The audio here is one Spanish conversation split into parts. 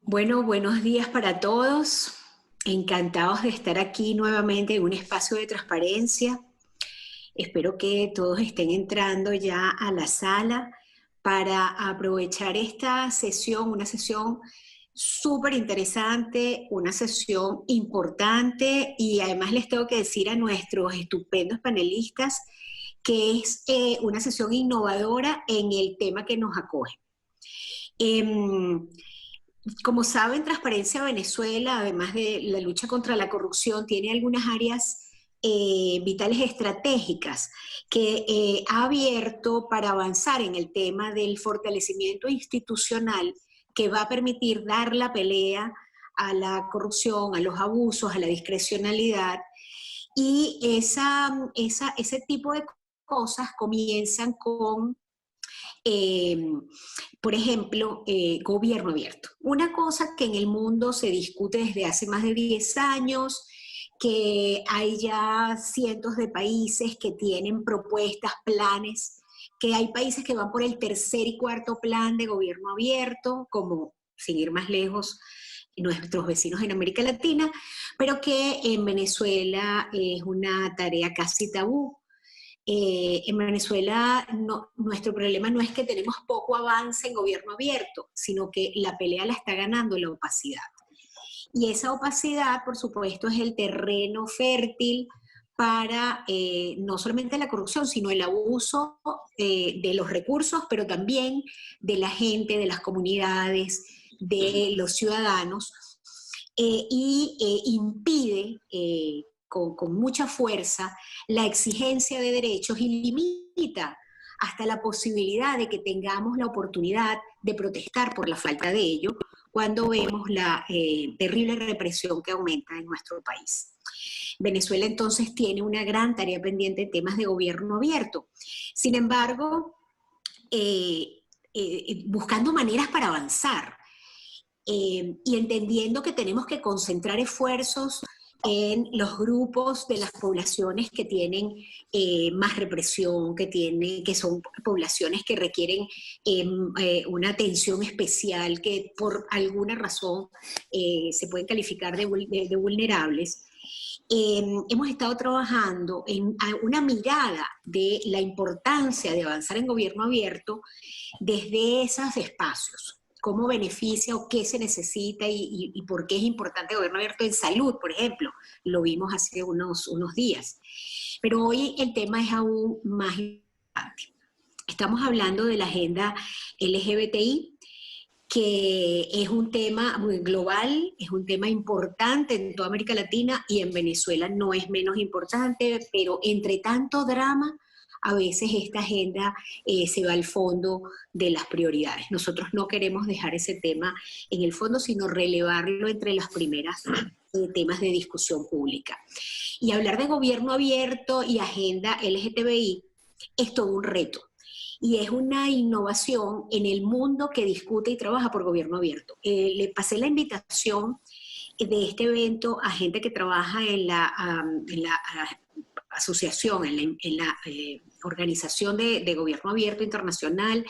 Bueno, buenos días para todos. Encantados de estar aquí nuevamente en un espacio de transparencia. Espero que todos estén entrando ya a la sala para aprovechar esta sesión, una sesión súper interesante, una sesión importante y además les tengo que decir a nuestros estupendos panelistas que es una sesión innovadora en el tema que nos acoge. Em, Como saben, Transparencia Venezuela, además de la lucha contra la corrupción, tiene algunas áreas vitales estratégicas que ha abierto para avanzar en el tema del fortalecimiento institucional que va a permitir dar la pelea a la corrupción, a los abusos, a la discrecionalidad. Y ese tipo de cosas comienzan con eh, por ejemplo, gobierno abierto. Una cosa que en el mundo se discute desde hace más de 10 años, que hay ya cientos de países que tienen propuestas, planes, que hay países que van por el tercer y cuarto plan de gobierno abierto, como sin ir más lejos, nuestros vecinos en América Latina, pero que en Venezuela es una tarea casi tabú. En Venezuela nuestro problema no es que tenemos poco avance en gobierno abierto, sino que la pelea la está ganando la opacidad. Y esa opacidad, por supuesto, es el terreno fértil para no solamente la corrupción, sino el abuso de los recursos, pero también de la gente, de las comunidades, de los ciudadanos, y impide con mucha fuerza la exigencia de derechos y limita hasta la posibilidad de que tengamos la oportunidad de protestar por la falta de ello cuando vemos la terrible represión que aumenta en nuestro país. Venezuela entonces tiene una gran tarea pendiente en temas de gobierno abierto. Sin embargo, buscando maneras para avanzar, y entendiendo que tenemos que concentrar esfuerzos en los grupos de las poblaciones que tienen más represión, que son poblaciones que requieren una atención especial, que por alguna razón se pueden calificar de vulnerables. Hemos estado trabajando en una mirada de la importancia de avanzar en gobierno abierto desde esos espacios. Cómo beneficia o qué se necesita y por qué es importante el gobierno abierto en salud, por ejemplo. Lo vimos hace unos días. Pero hoy el tema es aún más importante. Estamos hablando de la agenda LGBTI, que es un tema muy global, es un tema importante en toda América Latina y en Venezuela no es menos importante, pero entre tanto drama, a veces esta agenda se va al fondo de las prioridades. Nosotros no queremos dejar ese tema en el fondo, sino relevarlo entre las primeras temas de discusión pública. Y hablar de gobierno abierto y agenda LGTBI es todo un reto y es una innovación en el mundo que discute y trabaja por gobierno abierto. Le pasé la invitación de este evento a gente que trabaja en la asociación, en la organización de gobierno abierto internacional,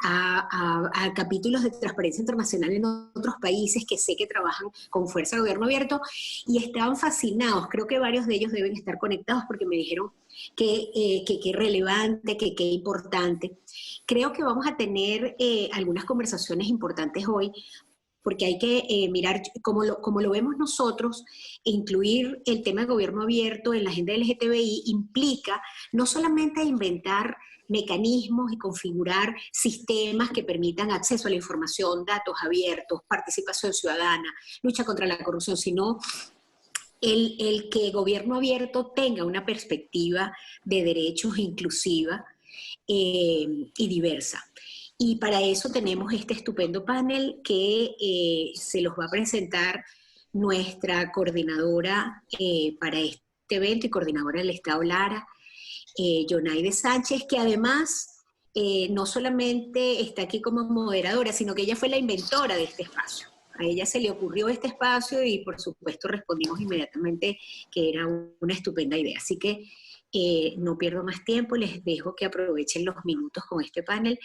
a capítulos de transparencia internacional en otros países que sé que trabajan con fuerza de gobierno abierto y estaban fascinados. Creo que varios de ellos deben estar conectados porque me dijeron que relevante, que importante. Creo que vamos a tener algunas conversaciones importantes hoy porque hay que mirar como lo vemos nosotros, incluir el tema de gobierno abierto en la agenda LGTBI implica no solamente inventar mecanismos y configurar sistemas que permitan acceso a la información, datos abiertos, participación ciudadana, lucha contra la corrupción, sino el que gobierno abierto tenga una perspectiva de derechos inclusiva y diversa. Y para eso tenemos este estupendo panel que se los va a presentar nuestra coordinadora para este evento y coordinadora del Estado Lara, Yonaide Sánchez, que además no solamente está aquí como moderadora, sino que ella fue la inventora de este espacio. A ella se le ocurrió este espacio y por supuesto respondimos inmediatamente que era una estupenda idea. Así que No pierdo más tiempo, les dejo que aprovechen los minutos con este panel.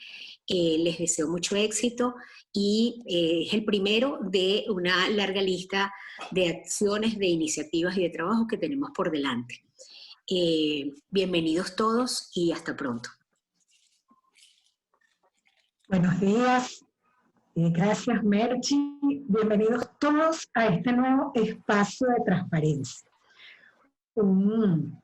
Les deseo mucho éxito y es el primero de una larga lista de acciones, de iniciativas y de trabajos que tenemos por delante. Bienvenidos todos y hasta pronto. Buenos días, gracias Merchi. Bienvenidos todos a este nuevo espacio de transparencia. Un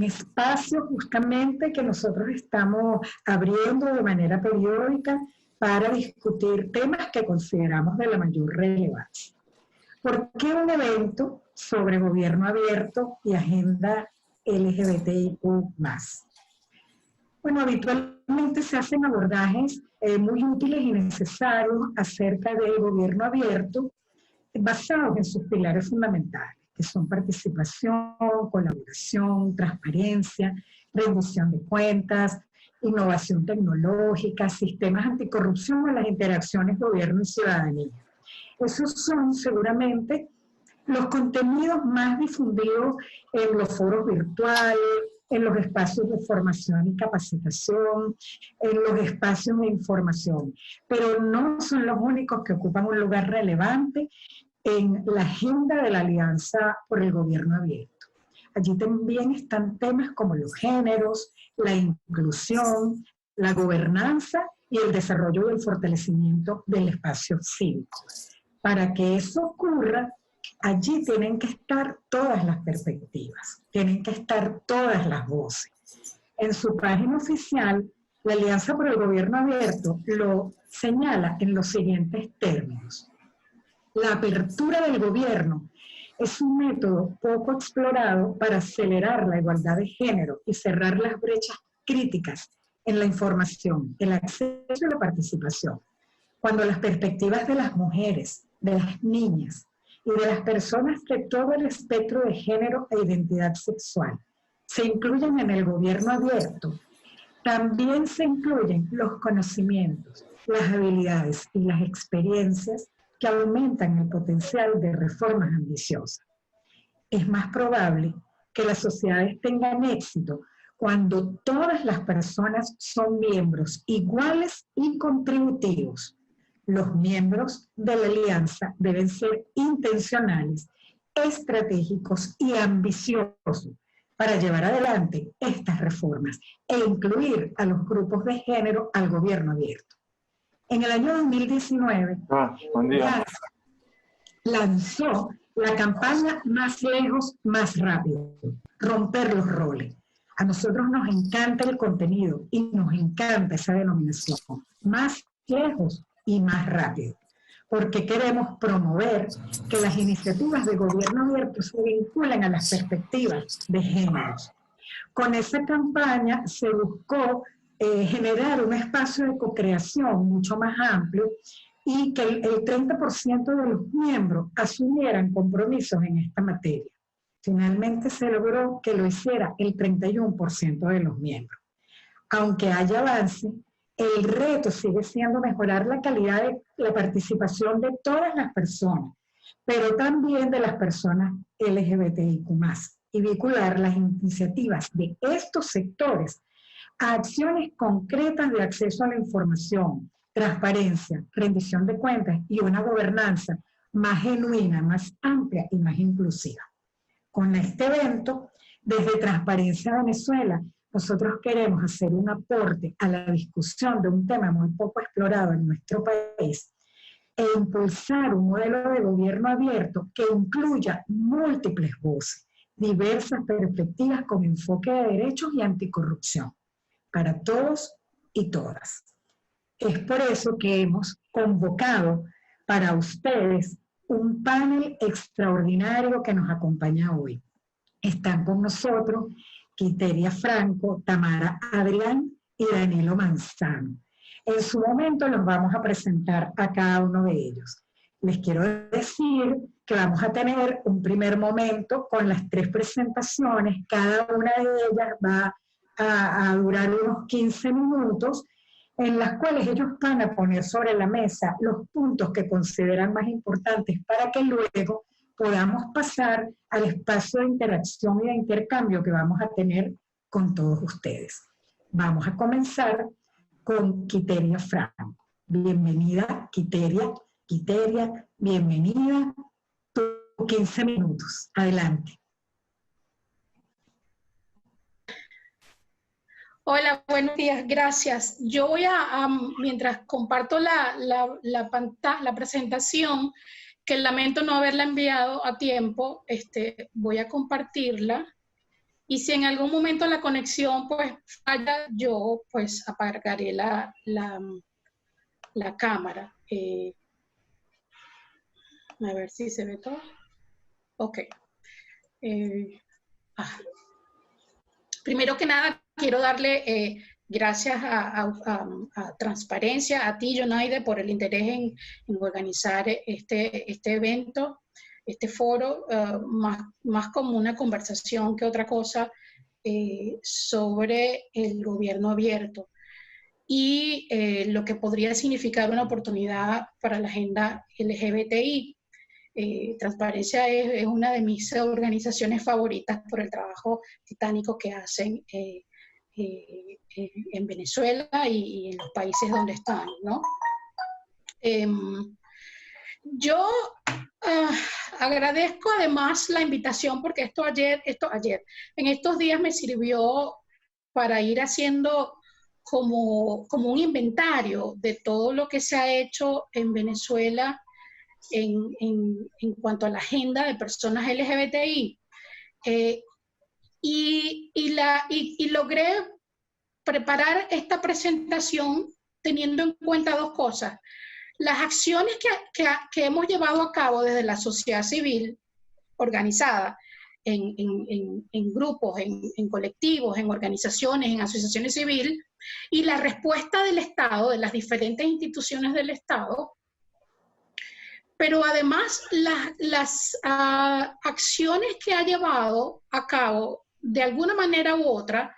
espacio justamente que nosotros estamos abriendo de manera periódica para discutir temas que consideramos de la mayor relevancia. ¿Por qué un evento sobre gobierno abierto y agenda LGBTIQ+? Bueno, habitualmente se hacen abordajes muy útiles y necesarios acerca del gobierno abierto basados en sus pilares fundamentales, que son participación, colaboración, transparencia, rendición de cuentas, innovación tecnológica, sistemas anticorrupción o las interacciones gobierno y ciudadanía. Esos son seguramente los contenidos más difundidos en los foros virtuales, en los espacios de formación y capacitación, en los espacios de información, pero no son los únicos que ocupan un lugar relevante en la agenda de la Alianza por el Gobierno Abierto. Allí también están temas como los géneros, la inclusión, la gobernanza y el desarrollo y el fortalecimiento del espacio cívico. Para que eso ocurra, allí tienen que estar todas las perspectivas, tienen que estar todas las voces. En su página oficial, la Alianza por el Gobierno Abierto lo señala en los siguientes términos. La apertura del gobierno es un método poco explorado para acelerar la igualdad de género y cerrar las brechas críticas en la información, el acceso y la participación. Cuando las perspectivas de las mujeres, de las niñas y de las personas de todo el espectro de género e identidad sexual se incluyen en el gobierno abierto, también se incluyen los conocimientos, las habilidades y las experiencias que aumentan el potencial de reformas ambiciosas. Es más probable que las sociedades tengan éxito cuando todas las personas son miembros iguales y contributivos. Los miembros de la alianza deben ser intencionales, estratégicos y ambiciosos para llevar adelante estas reformas e incluir a los grupos de género al gobierno abierto. En el año 2019, lanzó la campaña Más lejos, más rápido, romper los roles. A nosotros nos encanta el contenido y nos encanta esa denominación, más lejos y más rápido, porque queremos promover que las iniciativas de gobierno abierto se vinculen a las perspectivas de géneros. Con esa campaña se buscó generar un espacio de co-creación mucho más amplio y que el 30% de los miembros asumieran compromisos en esta materia. Finalmente se logró que lo hiciera el 31% de los miembros. Aunque haya avance, el reto sigue siendo mejorar la calidad de la participación de todas las personas, pero también de las personas LGBTIQ+, y vincular las iniciativas de estos sectores a acciones concretas de acceso a la información, transparencia, rendición de cuentas y una gobernanza más genuina, más amplia y más inclusiva. Con este evento, desde Transparencia Venezuela, nosotros queremos hacer un aporte a la discusión de un tema muy poco explorado en nuestro país e impulsar un modelo de gobierno abierto que incluya múltiples voces, diversas perspectivas con enfoque de derechos y anticorrupción, para todos y todas. Es por eso que hemos convocado para ustedes un panel extraordinario que nos acompaña hoy. Están con nosotros Quiteria Franco, Tamara Adrián y Danilo Manzano. En su momento los vamos a presentar a cada uno de ellos. Les quiero decir que vamos a tener un primer momento con las 3 presentaciones. Cada una de ellas va a durar unos 15 minutos, en las cuales ellos van a poner sobre la mesa los puntos que consideran más importantes para que luego podamos pasar al espacio de interacción y de intercambio que vamos a tener con todos ustedes. Vamos a comenzar con Quiteria Franco. Bienvenida, Quiteria. Quiteria, bienvenida. 15 minutos. Adelante. Hola, buenos días, gracias. Yo voy mientras comparto la presentación, que lamento no haberla enviado a tiempo, voy a compartirla. Y si en algún momento la conexión pues falla, yo pues apagaré la cámara. A ver si se ve todo. Ok. Primero que nada, quiero darle gracias a Transparencia, a ti, Yonaide, por el interés en organizar este evento, este foro, más como una conversación que otra cosa sobre el gobierno abierto y lo que podría significar una oportunidad para la agenda LGBTI. Transparencia es una de mis organizaciones favoritas por el trabajo titánico que hacen en Venezuela y en los países donde están, ¿no? Yo agradezco además la invitación porque en estos días me sirvió para ir haciendo como un inventario de todo lo que se ha hecho en Venezuela en cuanto a la agenda de personas LGBTI. Y logré preparar esta presentación teniendo en cuenta dos cosas. Las acciones que hemos llevado a cabo desde la sociedad civil organizada en grupos, en colectivos, en organizaciones, en asociaciones civiles, y la respuesta del Estado, de las diferentes instituciones del Estado, pero además las acciones que ha llevado a cabo de alguna manera u otra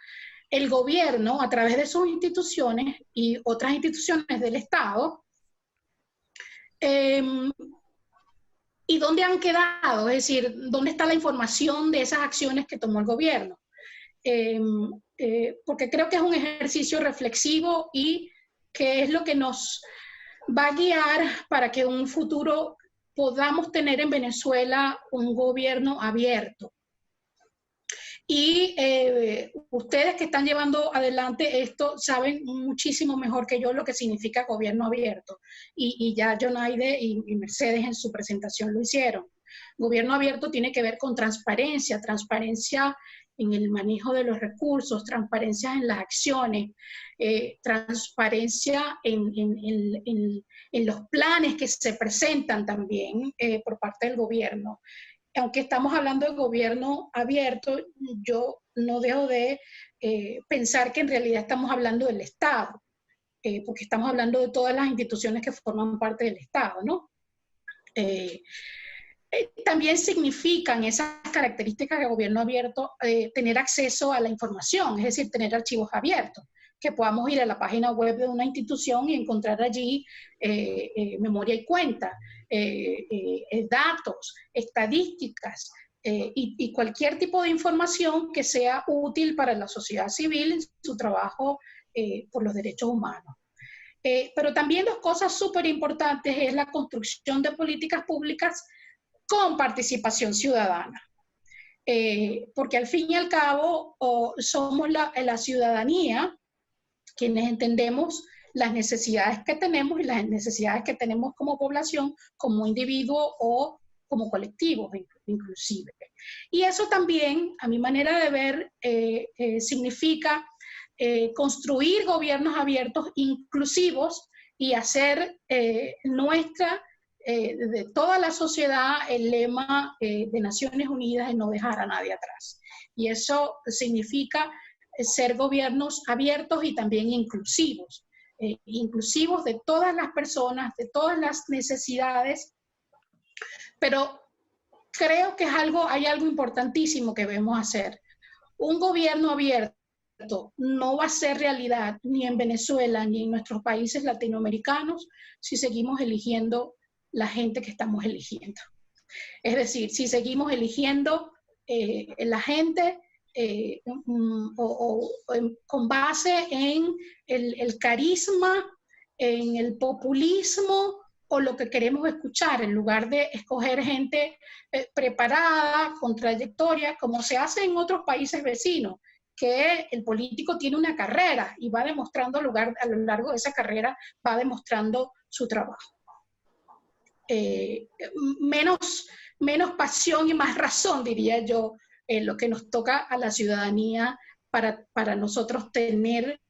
el gobierno a través de sus instituciones y otras instituciones del Estado, y dónde han quedado, es decir, dónde está la información de esas acciones que tomó el gobierno. Porque creo que es un ejercicio reflexivo y que es lo que nos va a guiar para que en un futuro podamos tener en Venezuela un gobierno abierto. Y ustedes que están llevando adelante esto saben muchísimo mejor que yo lo que significa gobierno abierto. Y ya Yonaide y Mercedes en su presentación lo hicieron. Gobierno abierto tiene que ver con transparencia, transparencia en el manejo de los recursos, transparencia en las acciones, transparencia en los planes que se presentan también por parte del gobierno. Aunque estamos hablando de gobierno abierto, yo no dejo de pensar que en realidad estamos hablando del Estado, porque estamos hablando de todas las instituciones que forman parte del Estado, ¿no? También significan esas características de gobierno abierto tener acceso a la información, es decir, tener archivos abiertos, que podamos ir a la página web de una institución y encontrar allí memoria y cuenta, datos, estadísticas y cualquier tipo de información que sea útil para la sociedad civil en su trabajo por los derechos humanos. Pero también dos cosas súper importantes es la construcción de políticas públicas con participación ciudadana. Porque al fin y al cabo somos la ciudadanía quienes entendemos las necesidades que tenemos y las necesidades que tenemos como población, como individuo o como colectivos inclusive. Y eso también, a mi manera de ver, significa construir gobiernos abiertos inclusivos y hacer de toda la sociedad el lema de Naciones Unidas de no dejar a nadie atrás. Y eso significa ser gobiernos abiertos y también inclusivos, inclusivos de todas las personas, de todas las necesidades, pero creo que hay algo importantísimo que debemos hacer. Un gobierno abierto no va a ser realidad ni en Venezuela ni en nuestros países latinoamericanos si seguimos eligiendo la gente que estamos eligiendo. Es decir, si seguimos eligiendo la gente con base en el carisma, en el populismo o lo que queremos escuchar, en lugar de escoger gente preparada, con trayectoria, como se hace en otros países vecinos, que el político tiene una carrera y va demostrando a lo largo de esa carrera, va demostrando su trabajo. Menos pasión y más razón, diría yo, lo que nos toca a la ciudadanía para nosotros tener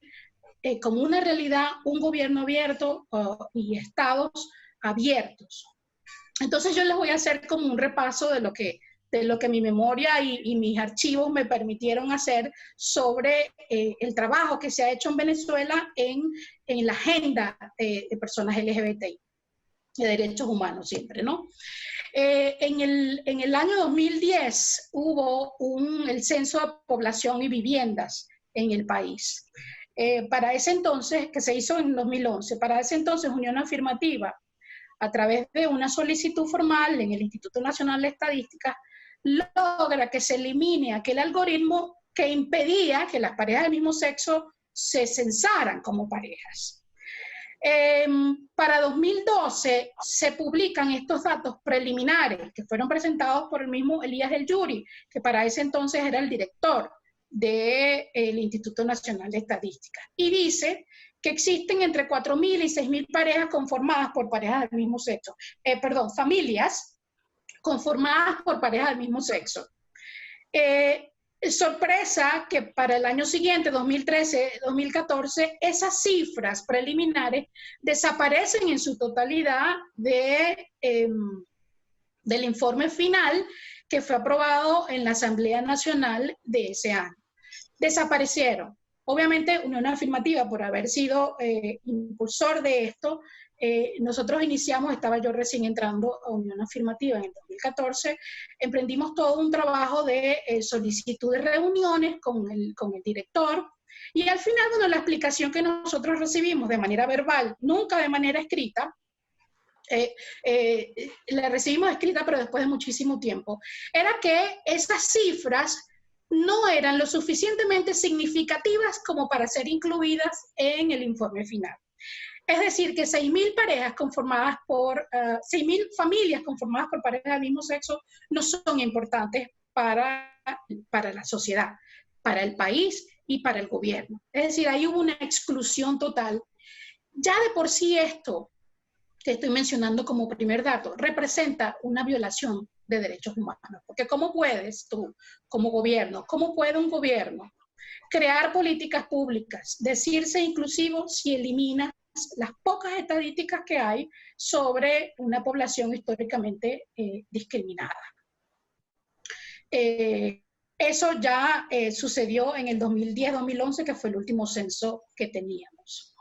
como una realidad un gobierno abierto y estados abiertos. Entonces yo les voy a hacer como un repaso de lo que mi memoria y mis archivos me permitieron hacer sobre el trabajo que se ha hecho en Venezuela en la agenda de personas LGBTI, de derechos humanos siempre, ¿no? En el año 2010 hubo el censo de población y viviendas en el país. Para ese entonces, que se hizo en 2011, para ese entonces Unión Afirmativa, a través de una solicitud formal en el Instituto Nacional de Estadística, logra que se elimine aquel algoritmo que impedía que las parejas del mismo sexo se censaran como parejas. Para 2012 se publican estos datos preliminares que fueron presentados por el mismo Elías del Yuri, que para ese entonces era el director del Instituto Nacional de Estadística, y dice que existen entre 4.000 y 6.000 parejas conformadas por parejas del mismo sexo, familias conformadas por parejas del mismo sexo. Sorpresa que para el año siguiente, 2013-2014, esas cifras preliminares desaparecen en su totalidad del informe final que fue aprobado en la Asamblea Nacional de ese año. Desaparecieron. Obviamente, Unión Afirmativa, por haber sido impulsor de esto, nosotros iniciamos, estaba yo recién entrando a Unión Afirmativa en el 2014, emprendimos todo un trabajo de solicitud de reuniones con el director, y al final, bueno, la explicación que nosotros recibimos de manera verbal, nunca de manera escrita, la recibimos escrita, pero después de muchísimo tiempo, era que esas cifras no eran lo suficientemente significativas como para ser incluidas en el informe final. Es decir, que 6.000 parejas conformadas por, 6.000 familias conformadas por parejas del mismo sexo no son importantes para la sociedad, para el país y para el gobierno. Es decir, ahí hubo una exclusión total. Ya de por sí esto, que estoy mencionando como primer dato, representa una violación de derechos humanos. Porque ¿cómo puedes tú, como gobierno, cómo puede un gobierno crear políticas públicas, decirse inclusivo si elimina las pocas estadísticas que hay sobre una población históricamente discriminada? Eso ya sucedió en el 2010-2011, que fue el último censo que teníamos.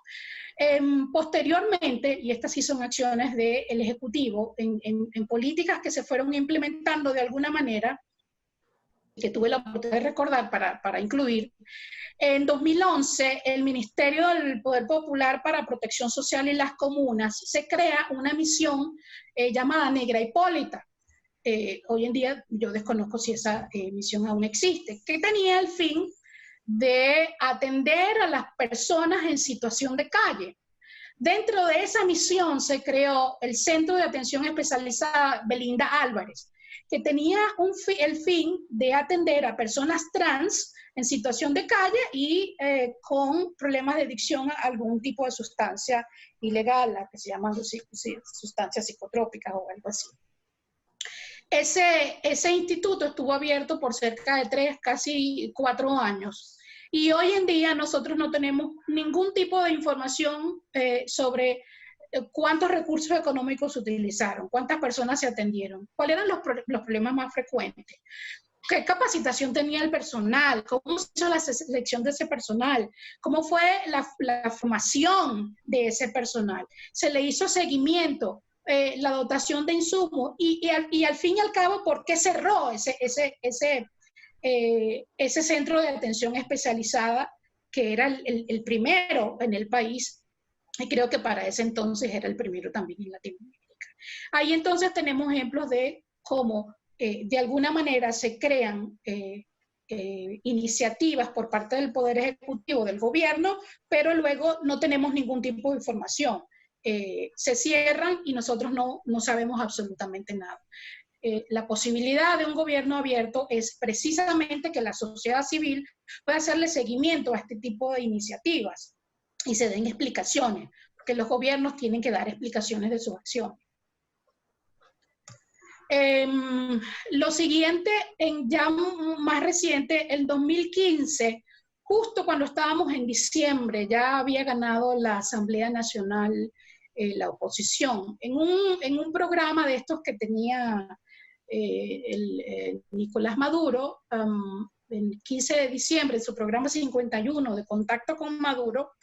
Posteriormente, y estas sí son acciones del Ejecutivo, en políticas que se fueron implementando de alguna manera, que tuve la oportunidad de recordar para incluir, en 2011 el Ministerio del Poder Popular para Protección Social y las Comunas se crea una misión llamada Negra Hipólita. Hoy en día yo desconozco si esa misión aún existe, que tenía el fin de atender a las personas en situación de calle. Dentro de esa misión se creó el Centro de Atención Especializada Belinda Álvarez, que tenía el fin de atender a personas trans en situación de calle y con problemas de adicción a algún tipo de sustancia ilegal, la que se llaman sustancias psicotrópicas o algo así. Ese instituto estuvo abierto por cerca de 3, casi 4 años. Y hoy en día nosotros no tenemos ningún tipo de información sobre cuántos recursos económicos se utilizaron, cuántas personas se atendieron, cuáles eran los problemas más frecuentes, qué capacitación tenía el personal, cómo se hizo la selección de ese personal, cómo fue la formación de ese personal. Se le hizo seguimiento, la dotación de insumos y al fin y al cabo, ¿por qué cerró ese centro de atención especializada que era el primero en el país? Y creo que para ese entonces era el primero también en Latinoamérica. Ahí entonces tenemos ejemplos de cómo de alguna manera se crean iniciativas por parte del Poder Ejecutivo del gobierno, pero luego no tenemos ningún tipo de información. Se cierran y nosotros no sabemos absolutamente nada. La posibilidad de un gobierno abierto es precisamente que la sociedad civil pueda hacerle seguimiento a este tipo de iniciativas y se den explicaciones, porque los gobiernos tienen que dar explicaciones de sus acciones. Lo siguiente, ya más reciente, el 2015, justo cuando estábamos en diciembre, ya había ganado la Asamblea Nacional la oposición, en un programa de estos que tenía Nicolás Maduro, el 15 de diciembre, en su programa 51 de Contacto con Maduro,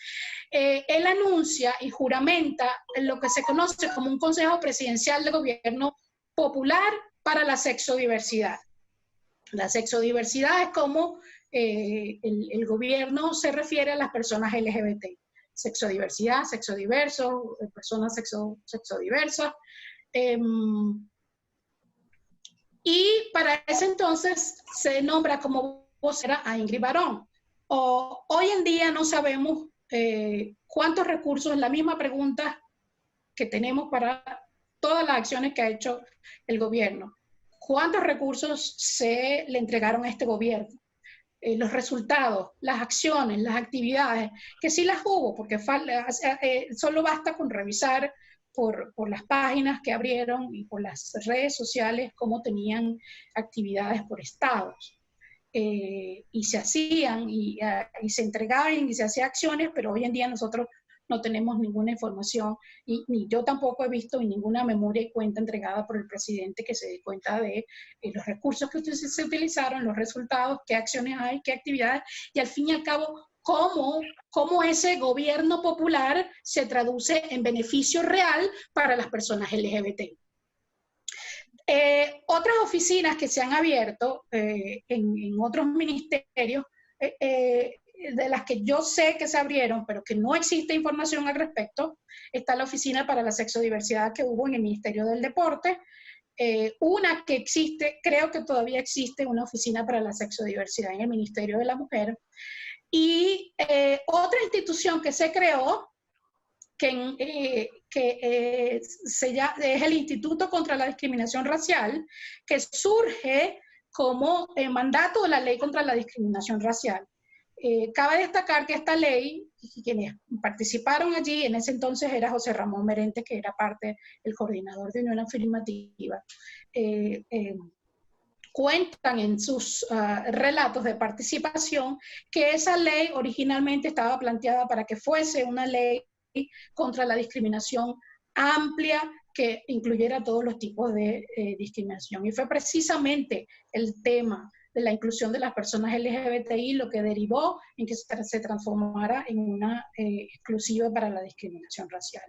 él anuncia y juramenta lo que se conoce como un Consejo Presidencial de Gobierno Popular para la Sexodiversidad. La sexodiversidad es como el gobierno se refiere a las personas LGBT. Sexodiversidad, sexodiverso, personas sexodiversas. Y para ese entonces se nombra como vocera a Ingrid Barón. Hoy en día no sabemos cuántos recursos, la misma pregunta que tenemos para todas las acciones que ha hecho el gobierno. ¿Cuántos recursos se le entregaron a este gobierno? Los resultados, las acciones, las actividades, que sí las hubo, porque solo basta con revisar por las páginas que abrieron y por las redes sociales cómo tenían actividades por estados. Y se hacían, y se entregaban, y se hacían acciones, pero hoy en día nosotros no tenemos ninguna información, y ni yo tampoco he visto en ninguna memoria y cuenta entregada por el presidente que se dé cuenta de los recursos que se utilizaron, los resultados, qué acciones hay, qué actividades, y al fin y al cabo, cómo ese gobierno popular se traduce en beneficio real para las personas LGBT. Otras oficinas que se han abierto en otros ministerios, de las que yo sé que se abrieron, pero que no existe información al respecto, está la Oficina para la Sexodiversidad que hubo en el Ministerio del Deporte, una que existe, creo que todavía existe una Oficina para la Sexodiversidad en el Ministerio de la Mujer, y otra institución que se creó, es el Instituto contra la Discriminación Racial, que surge como mandato de la Ley contra la Discriminación Racial. Cabe destacar que esta ley, y quienes participaron allí, en ese entonces era José Ramón Merente, que era el coordinador de Unión Afirmativa, cuentan en sus relatos de participación que esa ley originalmente estaba planteada para que fuese una ley contra la discriminación amplia que incluyera todos los tipos de discriminación. Y fue precisamente el tema de la inclusión de las personas LGBTI lo que derivó en que se transformara en una exclusiva para la discriminación racial.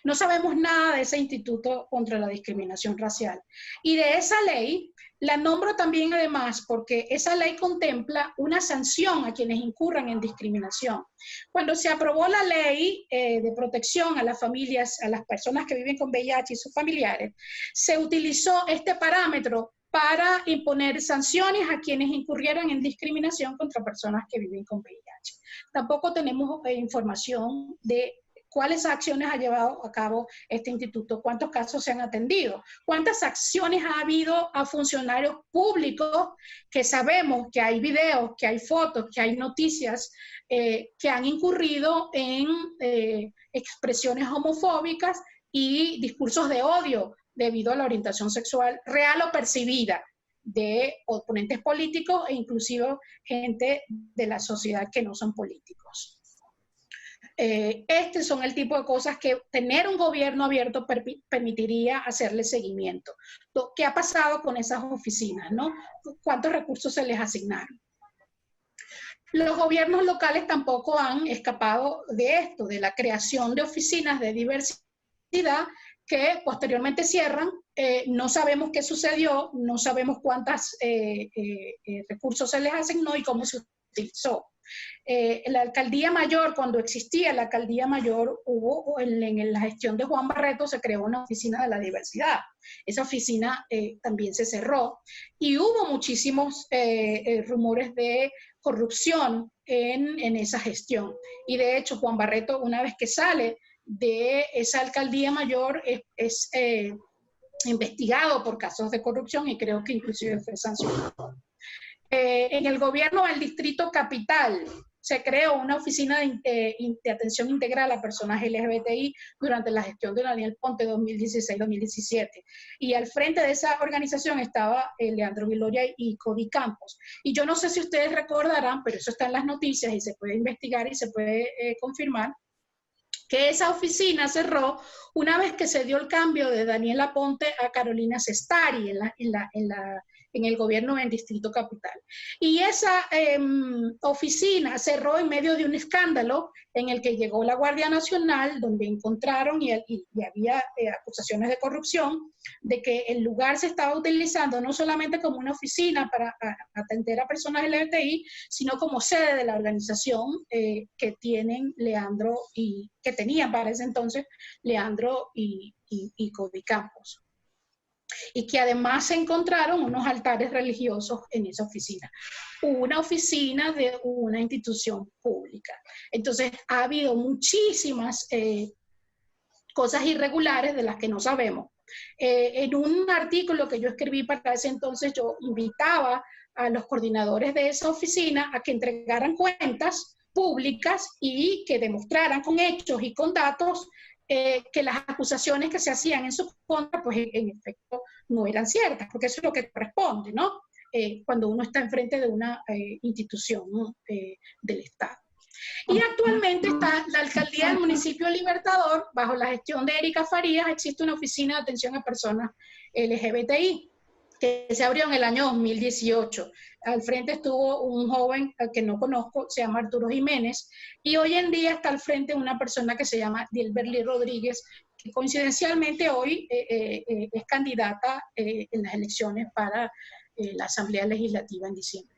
No sabemos nada de ese Instituto contra la Discriminación Racial. Y de esa ley, la nombro también además porque esa ley contempla una sanción a quienes incurran en discriminación. Cuando se aprobó la ley de protección a las familias, a las personas que viven con VIH y sus familiares, se utilizó este parámetro para imponer sanciones a quienes incurrieran en discriminación contra personas que viven con VIH. Tampoco tenemos información de cuáles acciones ha llevado a cabo este instituto, cuántos casos se han atendido, cuántas acciones ha habido a funcionarios públicos que sabemos que hay videos, que hay fotos, que hay noticias que han incurrido en expresiones homofóbicas y discursos de odio debido a la orientación sexual real o percibida de oponentes políticos e inclusive gente de la sociedad que no son políticos. Estos son el tipo de cosas que tener un gobierno abierto permitiría hacerle seguimiento. ¿Qué ha pasado con esas oficinas, no? ¿Cuántos recursos se les asignaron? Los gobiernos locales tampoco han escapado de esto, de la creación de oficinas de diversidad que posteriormente cierran. No sabemos qué sucedió, no sabemos cuántos recursos se les asignó y cómo se utilizó. La alcaldía mayor, cuando existía la alcaldía mayor, hubo en la gestión de Juan Barreto se creó una oficina de la diversidad. Esa oficina también se cerró y hubo muchísimos rumores de corrupción en esa gestión. Y de hecho, Juan Barreto, una vez que sale de esa alcaldía mayor, es investigado por casos de corrupción y creo que inclusive fue sancionado. En el gobierno del Distrito Capital se creó una oficina de atención integral a personas LGBTI durante la gestión de Daniel Ponte 2016-2017. Y al frente de esa organización estaba Leandro Viloria y Cody Campos. Y yo no sé si ustedes recordarán, pero eso está en las noticias y se puede investigar y se puede confirmar, que esa oficina cerró una vez que se dio el cambio de Daniela Ponte a Carolina Sestari en el gobierno del Distrito Capital. Y esa oficina cerró en medio de un escándalo en el que llegó la Guardia Nacional, donde encontraron y había acusaciones de corrupción, de que el lugar se estaba utilizando no solamente como una oficina para atender a personas LGBTI, sino como sede de la organización que tienen Leandro y que tenían para ese entonces Leandro y Cody Campos. Y que además se encontraron unos altares religiosos en esa oficina. Una oficina de una institución pública. Entonces, ha habido muchísimas cosas irregulares de las que no sabemos. En un artículo que yo escribí para ese entonces, yo invitaba a los coordinadores de esa oficina a que entregaran cuentas públicas y que demostraran con hechos y con datos que las acusaciones que se hacían en su contra, pues en efecto no eran ciertas, porque eso es lo que corresponde, ¿no? Cuando uno está enfrente de una institución, ¿no? Del Estado. Y actualmente está la alcaldía del municipio Libertador, bajo la gestión de Erika Farías, existe una oficina de atención a personas LGBTI, que se abrió en el año 2018. Al frente estuvo un joven al que no conozco, se llama Arturo Jiménez, y hoy en día está al frente una persona que se llama Dilberly Rodríguez, que coincidencialmente hoy es candidata en las elecciones para la Asamblea Legislativa en diciembre.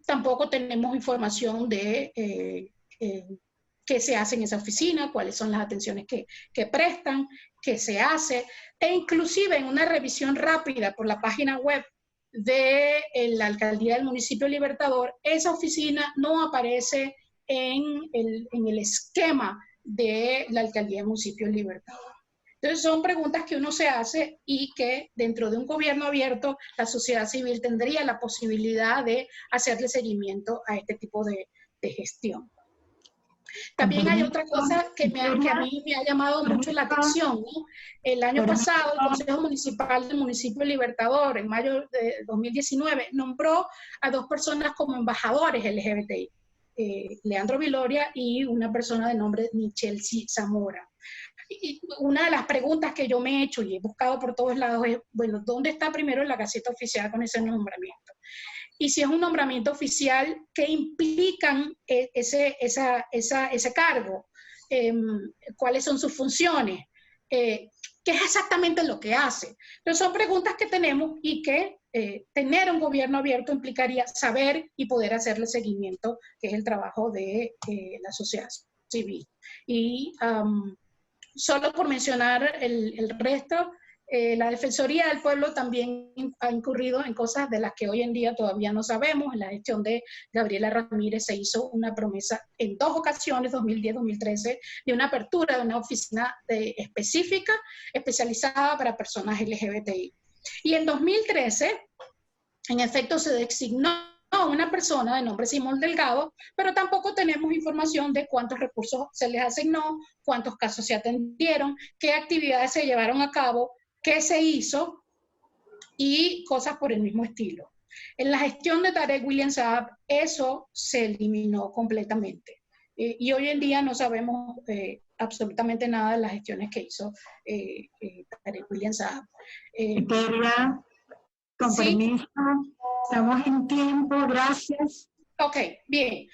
Tampoco tenemos información de qué se hace en esa oficina, cuáles son las atenciones que prestan, qué se hace, e inclusive en una revisión rápida por la página web de la alcaldía del municipio Libertador, esa oficina no aparece en el esquema de la alcaldía del municipio Libertador. Entonces son preguntas que uno se hace y que dentro de un gobierno abierto la sociedad civil tendría la posibilidad de hacerle seguimiento a este tipo de gestión. También hay otra cosa que a mí me ha llamado mucho la atención, ¿no? El año pasado, el Consejo Municipal del municipio Libertador, en mayo de 2019, nombró a 2 personas como embajadores LGBTI, Leandro Viloria y una persona de nombre Michelle Zamora. Y una de las preguntas que yo me he hecho y he buscado por todos lados es, bueno, ¿dónde está primero en la Gaceta Oficial con ese nombramiento? Y si es un nombramiento oficial, ¿qué implican ese cargo? ¿Cuáles son sus funciones? ¿Qué es exactamente lo que hace? Entonces son preguntas que tenemos y que tener un gobierno abierto implicaría saber y poder hacerle seguimiento, que es el trabajo de la sociedad civil. Y solo por mencionar el resto, la Defensoría del Pueblo también ha incurrido en cosas de las que hoy en día todavía no sabemos. En la gestión de Gabriela Ramírez se hizo una promesa en 2 ocasiones, 2010-2013, de una apertura de una oficina específica, especializada para personas LGBTI. Y en 2013, en efecto, se designó a una persona de nombre Simón Delgado, pero tampoco tenemos información de cuántos recursos se les asignó, cuántos casos se atendieron, qué actividades se llevaron a cabo, qué se hizo y cosas por el mismo estilo. En la gestión de Tarek William Saab, eso se eliminó completamente. Y hoy en día no sabemos absolutamente nada de las gestiones que hizo Tarek William Saab. Eteria, con permiso, estamos en tiempo, gracias. Ok, bien.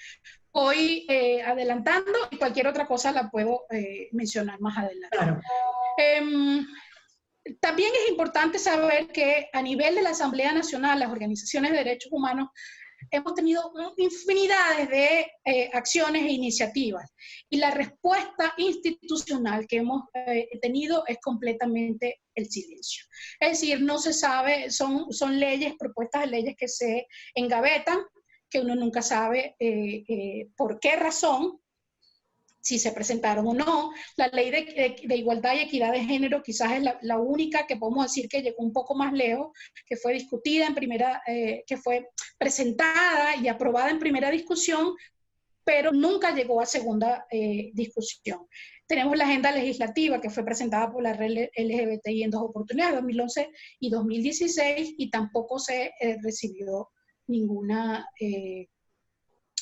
Voy adelantando y cualquier otra cosa la puedo mencionar más adelante. Claro. También es importante saber que a nivel de la Asamblea Nacional, las organizaciones de derechos humanos hemos tenido infinidades de acciones e iniciativas. Y la respuesta institucional que hemos tenido es completamente el silencio. Es decir, no se sabe, son leyes, propuestas de leyes que se engavetan, que uno nunca sabe por qué razón, si se presentaron o no. La ley de igualdad y equidad de género quizás es la única que podemos decir que llegó un poco más lejos, que fue discutida en primera, que fue presentada y aprobada en primera discusión, pero nunca llegó a segunda discusión. Tenemos la agenda legislativa que fue presentada por la red LGBTI en 2 oportunidades, 2011 y 2016, y tampoco se recibió ninguna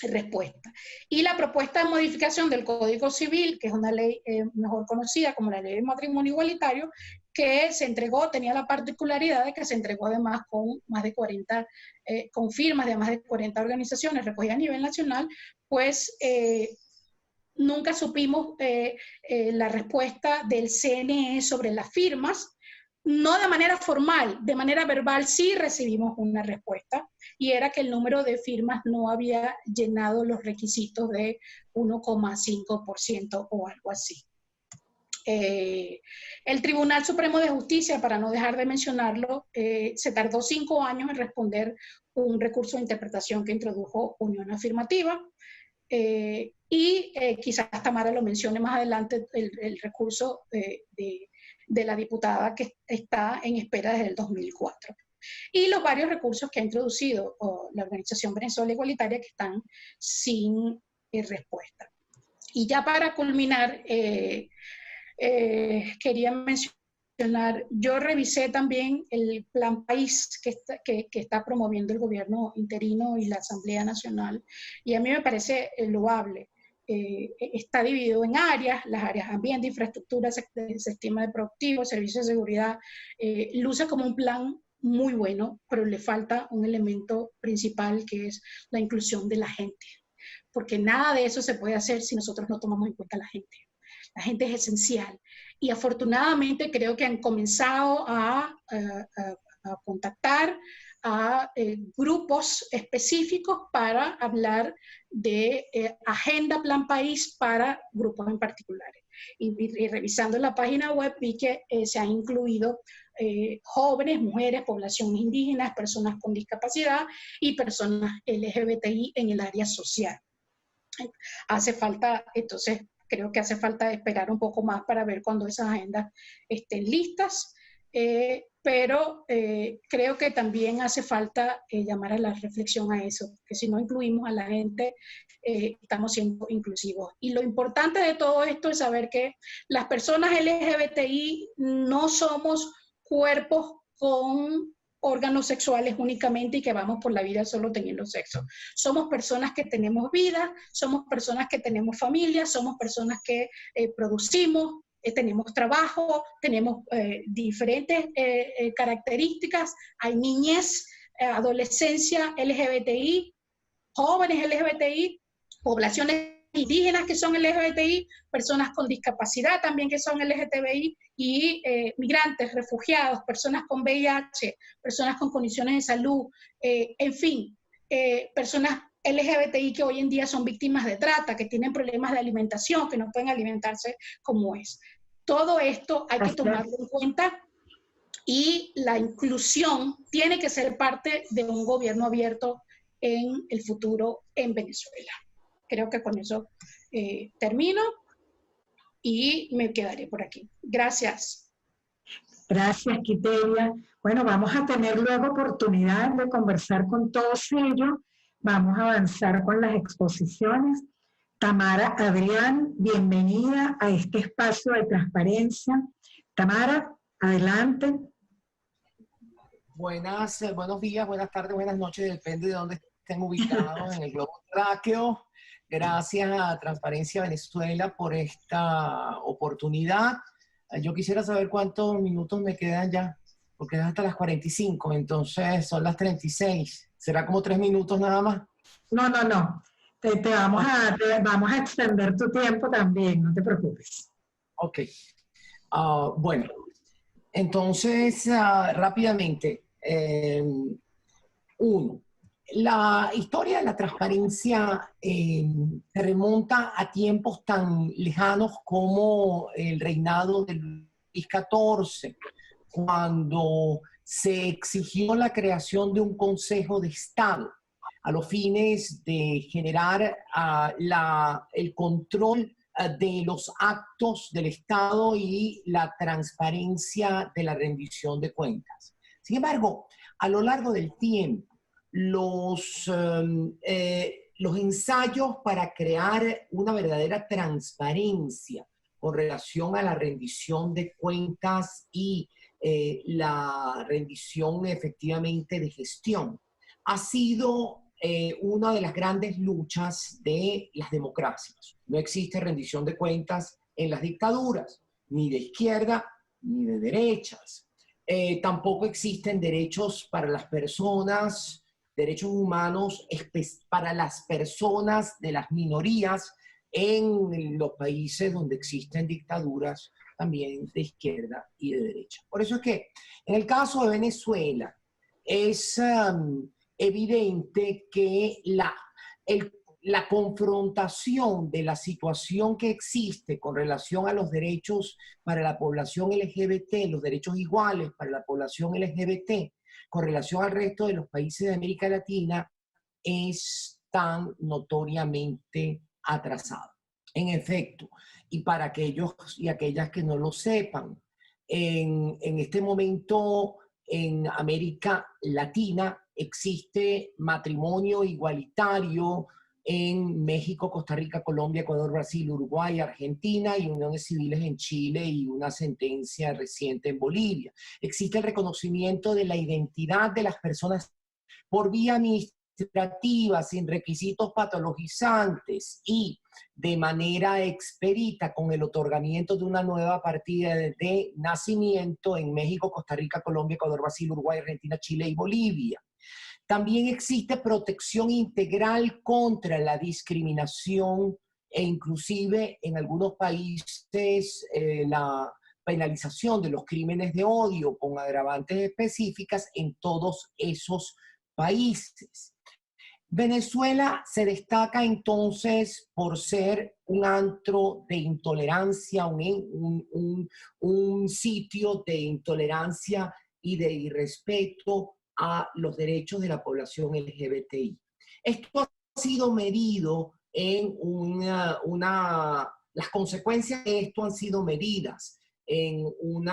respuesta. Y la propuesta de modificación del Código Civil, que es una ley mejor conocida como la Ley de Matrimonio Igualitario, que se entregó, tenía la particularidad de que se entregó además con más de 40, con firmas de más de 40 organizaciones recogidas a nivel nacional, pues nunca supimos la respuesta del CNE sobre las firmas. No de manera formal, de manera verbal sí recibimos una respuesta, y era que el número de firmas no había llenado los requisitos de 1,5% o algo así. El Tribunal Supremo de Justicia, para no dejar de mencionarlo, se tardó 5 años en responder un recurso de interpretación que introdujo Unión Afirmativa, y quizás Tamara lo mencione más adelante, el recurso de la diputada que está en espera desde el 2004. Y los varios recursos que ha introducido la Organización Venezuela Igualitaria, que están sin respuesta. Y ya para culminar, quería mencionar, yo revisé también el Plan País que está promoviendo el gobierno interino y la Asamblea Nacional, y a mí me parece loable. Está dividido en áreas, las áreas ambiente, infraestructura, sistema de productivo, servicios de seguridad. Luce como un plan muy bueno, pero le falta un elemento principal, que es la inclusión de la gente, porque nada de eso se puede hacer si nosotros no tomamos en cuenta a la gente. La gente es esencial, y afortunadamente creo que han comenzado a contactar a grupos específicos para hablar de agenda Plan País para grupos en particulares. Y revisando la página web vi que se han incluido jóvenes, mujeres, población indígena, personas con discapacidad y personas LGBTI en el área social. Hace falta, entonces, creo que hace falta esperar un poco más para ver cuando esas agendas estén listas, pero creo que también hace falta llamar a la reflexión a eso, porque si no incluimos a la gente, estamos siendo inclusivos. Y lo importante de todo esto es saber que las personas LGBTI no somos cuerpos con órganos sexuales únicamente y que vamos por la vida solo teniendo sexo. Somos personas que tenemos vida, somos personas que tenemos familia, somos personas que producimos, tenemos trabajo, tenemos diferentes características. Hay niñez, adolescencia LGBTI, jóvenes LGBTI, poblaciones indígenas que son LGBTI, personas con discapacidad también que son LGTBI, y migrantes, refugiados, personas con VIH, personas con condiciones de salud, en fin, personas LGBTI que hoy en día son víctimas de trata, que tienen problemas de alimentación, que no pueden alimentarse como es. Todo esto hay que tomarlo en cuenta, y la inclusión tiene que ser parte de un gobierno abierto en el futuro en Venezuela. Creo que con eso termino y me quedaré por aquí. Gracias. Gracias, Quiteria. Bueno, vamos a tener luego oportunidad de conversar con todos ellos. Vamos a avanzar con las exposiciones. Tamara, Adrián, bienvenida a este espacio de transparencia. Tamara, adelante. Buenos días, buenas tardes, buenas noches, depende de dónde estén ubicados en el globo terráqueo. Gracias a Transparencia Venezuela por esta oportunidad. Yo quisiera saber cuántos minutos me quedan ya, porque es hasta las 45, entonces son las 36. ¿Será como 3 minutos nada más? No. Te vamos a extender tu tiempo también, no te preocupes. Ok. Bueno, entonces rápidamente. La historia de la transparencia se remonta a tiempos tan lejanos como el reinado de Luis XIV, cuando se exigió la creación de un Consejo de Estado a los fines de generar el control de los actos del Estado y la transparencia de la rendición de cuentas. Sin embargo, a lo largo del tiempo, los ensayos para crear una verdadera transparencia con relación a la rendición de cuentas y la rendición efectivamente de gestión ha sido una de las grandes luchas de las democracias. No existe rendición de cuentas en las dictaduras, ni de izquierda ni de derechas. Tampoco existen derechos para las personas, derechos humanos para las personas de las minorías en los países donde existen dictaduras también de izquierda y de derecha. Por eso es que en el caso de Venezuela es evidente que la confrontación de la situación que existe con relación a los derechos para la población LGBT, los derechos iguales para la población LGBT, con relación al resto de los países de América Latina, es tan notoriamente atrasado. En efecto, y para aquellos y aquellas que no lo sepan, en este momento en América Latina existe matrimonio igualitario en México, Costa Rica, Colombia, Ecuador, Brasil, Uruguay, Argentina, y uniones civiles en Chile y una sentencia reciente en Bolivia. Existe el reconocimiento de la identidad de las personas por vía administrativa, sin requisitos patologizantes y de manera expedita con el otorgamiento de una nueva partida de nacimiento en México, Costa Rica, Colombia, Ecuador, Brasil, Uruguay, Argentina, Chile y Bolivia. También existe protección integral contra la discriminación e inclusive en algunos países la penalización de los crímenes de odio con agravantes específicas en todos esos países. Venezuela se destaca entonces por ser un antro de intolerancia, un sitio de intolerancia y de irrespeto a los derechos de la población LGBTI. Esto ha sido medido en las consecuencias de esto han sido medidas en un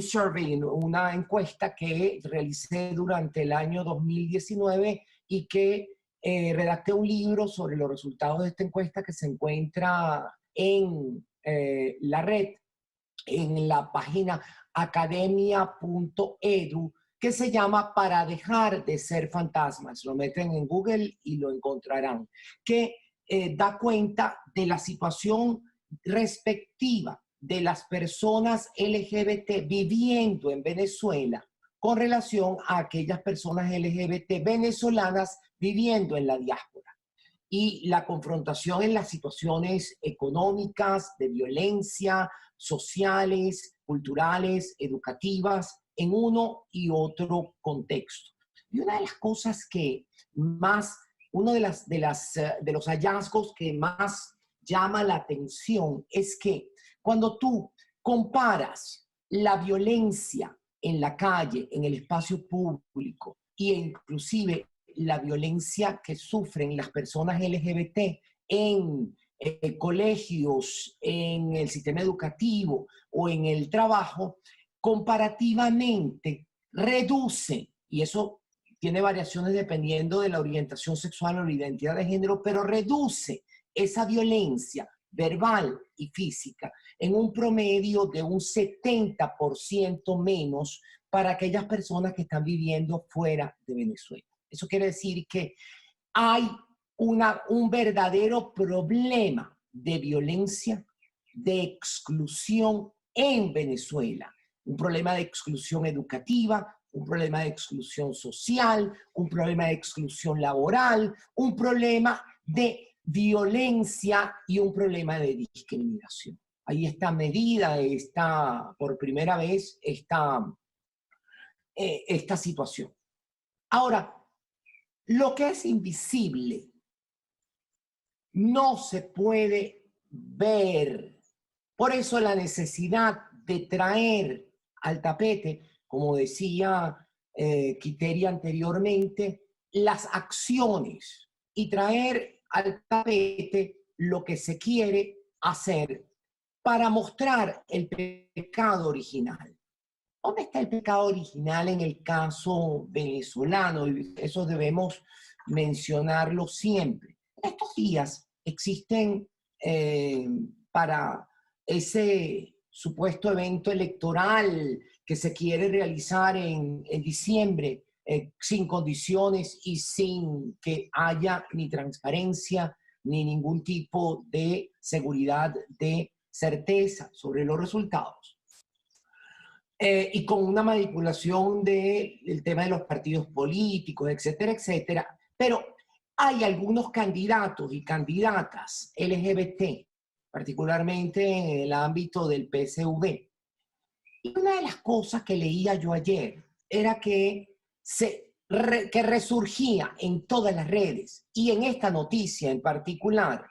survey, en una encuesta que realicé durante el año 2019 y que redacté un libro sobre los resultados de esta encuesta que se encuentra en la red, en la página academia.edu, que se llama Para dejar de ser fantasmas. Lo meten en Google y lo encontrarán, que da cuenta de la situación respectiva de las personas LGBT viviendo en Venezuela con relación a aquellas personas LGBT venezolanas viviendo en la diáspora. Y la confrontación en las situaciones económicas, de violencia, sociales, culturales, educativas, en uno y otro contexto. Y una de las cosas que más, uno de los hallazgos que más llama la atención es que cuando tú comparas la violencia en la calle, en el espacio público, e inclusive la violencia que sufren las personas LGBT en colegios, en el sistema educativo o en el trabajo, comparativamente reduce, y eso tiene variaciones dependiendo de la orientación sexual o la identidad de género, pero reduce esa violencia verbal y física en un promedio de un 70% menos para aquellas personas que están viviendo fuera de Venezuela. Eso quiere decir que hay un verdadero problema de violencia, de exclusión en Venezuela. Un problema de exclusión educativa, un problema de exclusión social, un problema de exclusión laboral, un problema de violencia y un problema de discriminación. Ahí está medida por primera vez esta situación. Ahora, lo que es invisible no se puede ver. Por eso la necesidad de traer al tapete, como decía Quiteri anteriormente, las acciones y traer al tapete lo que se quiere hacer para mostrar el pecado original. ¿Dónde está el pecado original en el caso venezolano? Y eso debemos mencionarlo siempre. En estos días existen para ese supuesto evento electoral que se quiere realizar en diciembre sin condiciones y sin que haya ni transparencia ni ningún tipo de seguridad, de certeza sobre los resultados. Y con una manipulación del tema de los partidos políticos, etcétera, etcétera. Pero hay algunos candidatos y candidatas LGBT, particularmente en el ámbito del PSV. Y una de las cosas que leía yo ayer era que resurgía en todas las redes, y en esta noticia en particular,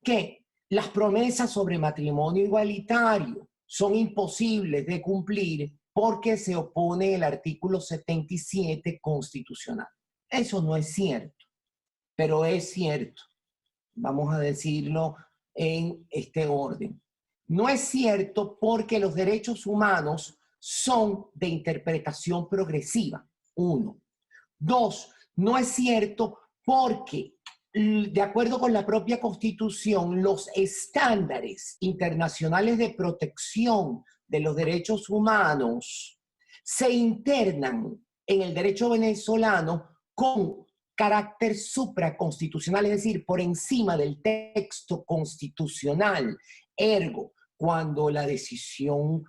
que las promesas sobre matrimonio igualitario son imposibles de cumplir porque se opone el artículo 77 constitucional. Eso no es cierto, pero es cierto. Vamos a decirlo en este orden. No es cierto porque los derechos humanos son de interpretación progresiva, 1. 2, no es cierto porque de acuerdo con la propia Constitución, los estándares internacionales de protección de los derechos humanos se internan en el derecho venezolano con carácter supraconstitucional, es decir, por encima del texto constitucional. Ergo, cuando la decisión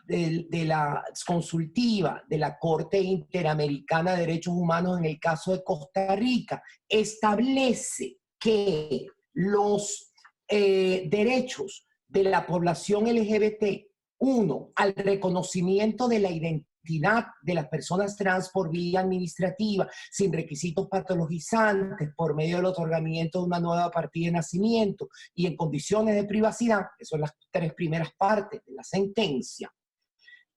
de la consultiva de la Corte Interamericana de Derechos Humanos en el caso de Costa Rica establece que los derechos de la población LGBT, 1, al reconocimiento de la identidad de las personas trans por vía administrativa, sin requisitos patologizantes, por medio del otorgamiento de una nueva partida de nacimiento y en condiciones de privacidad, que son las 3 primeras partes de la sentencia,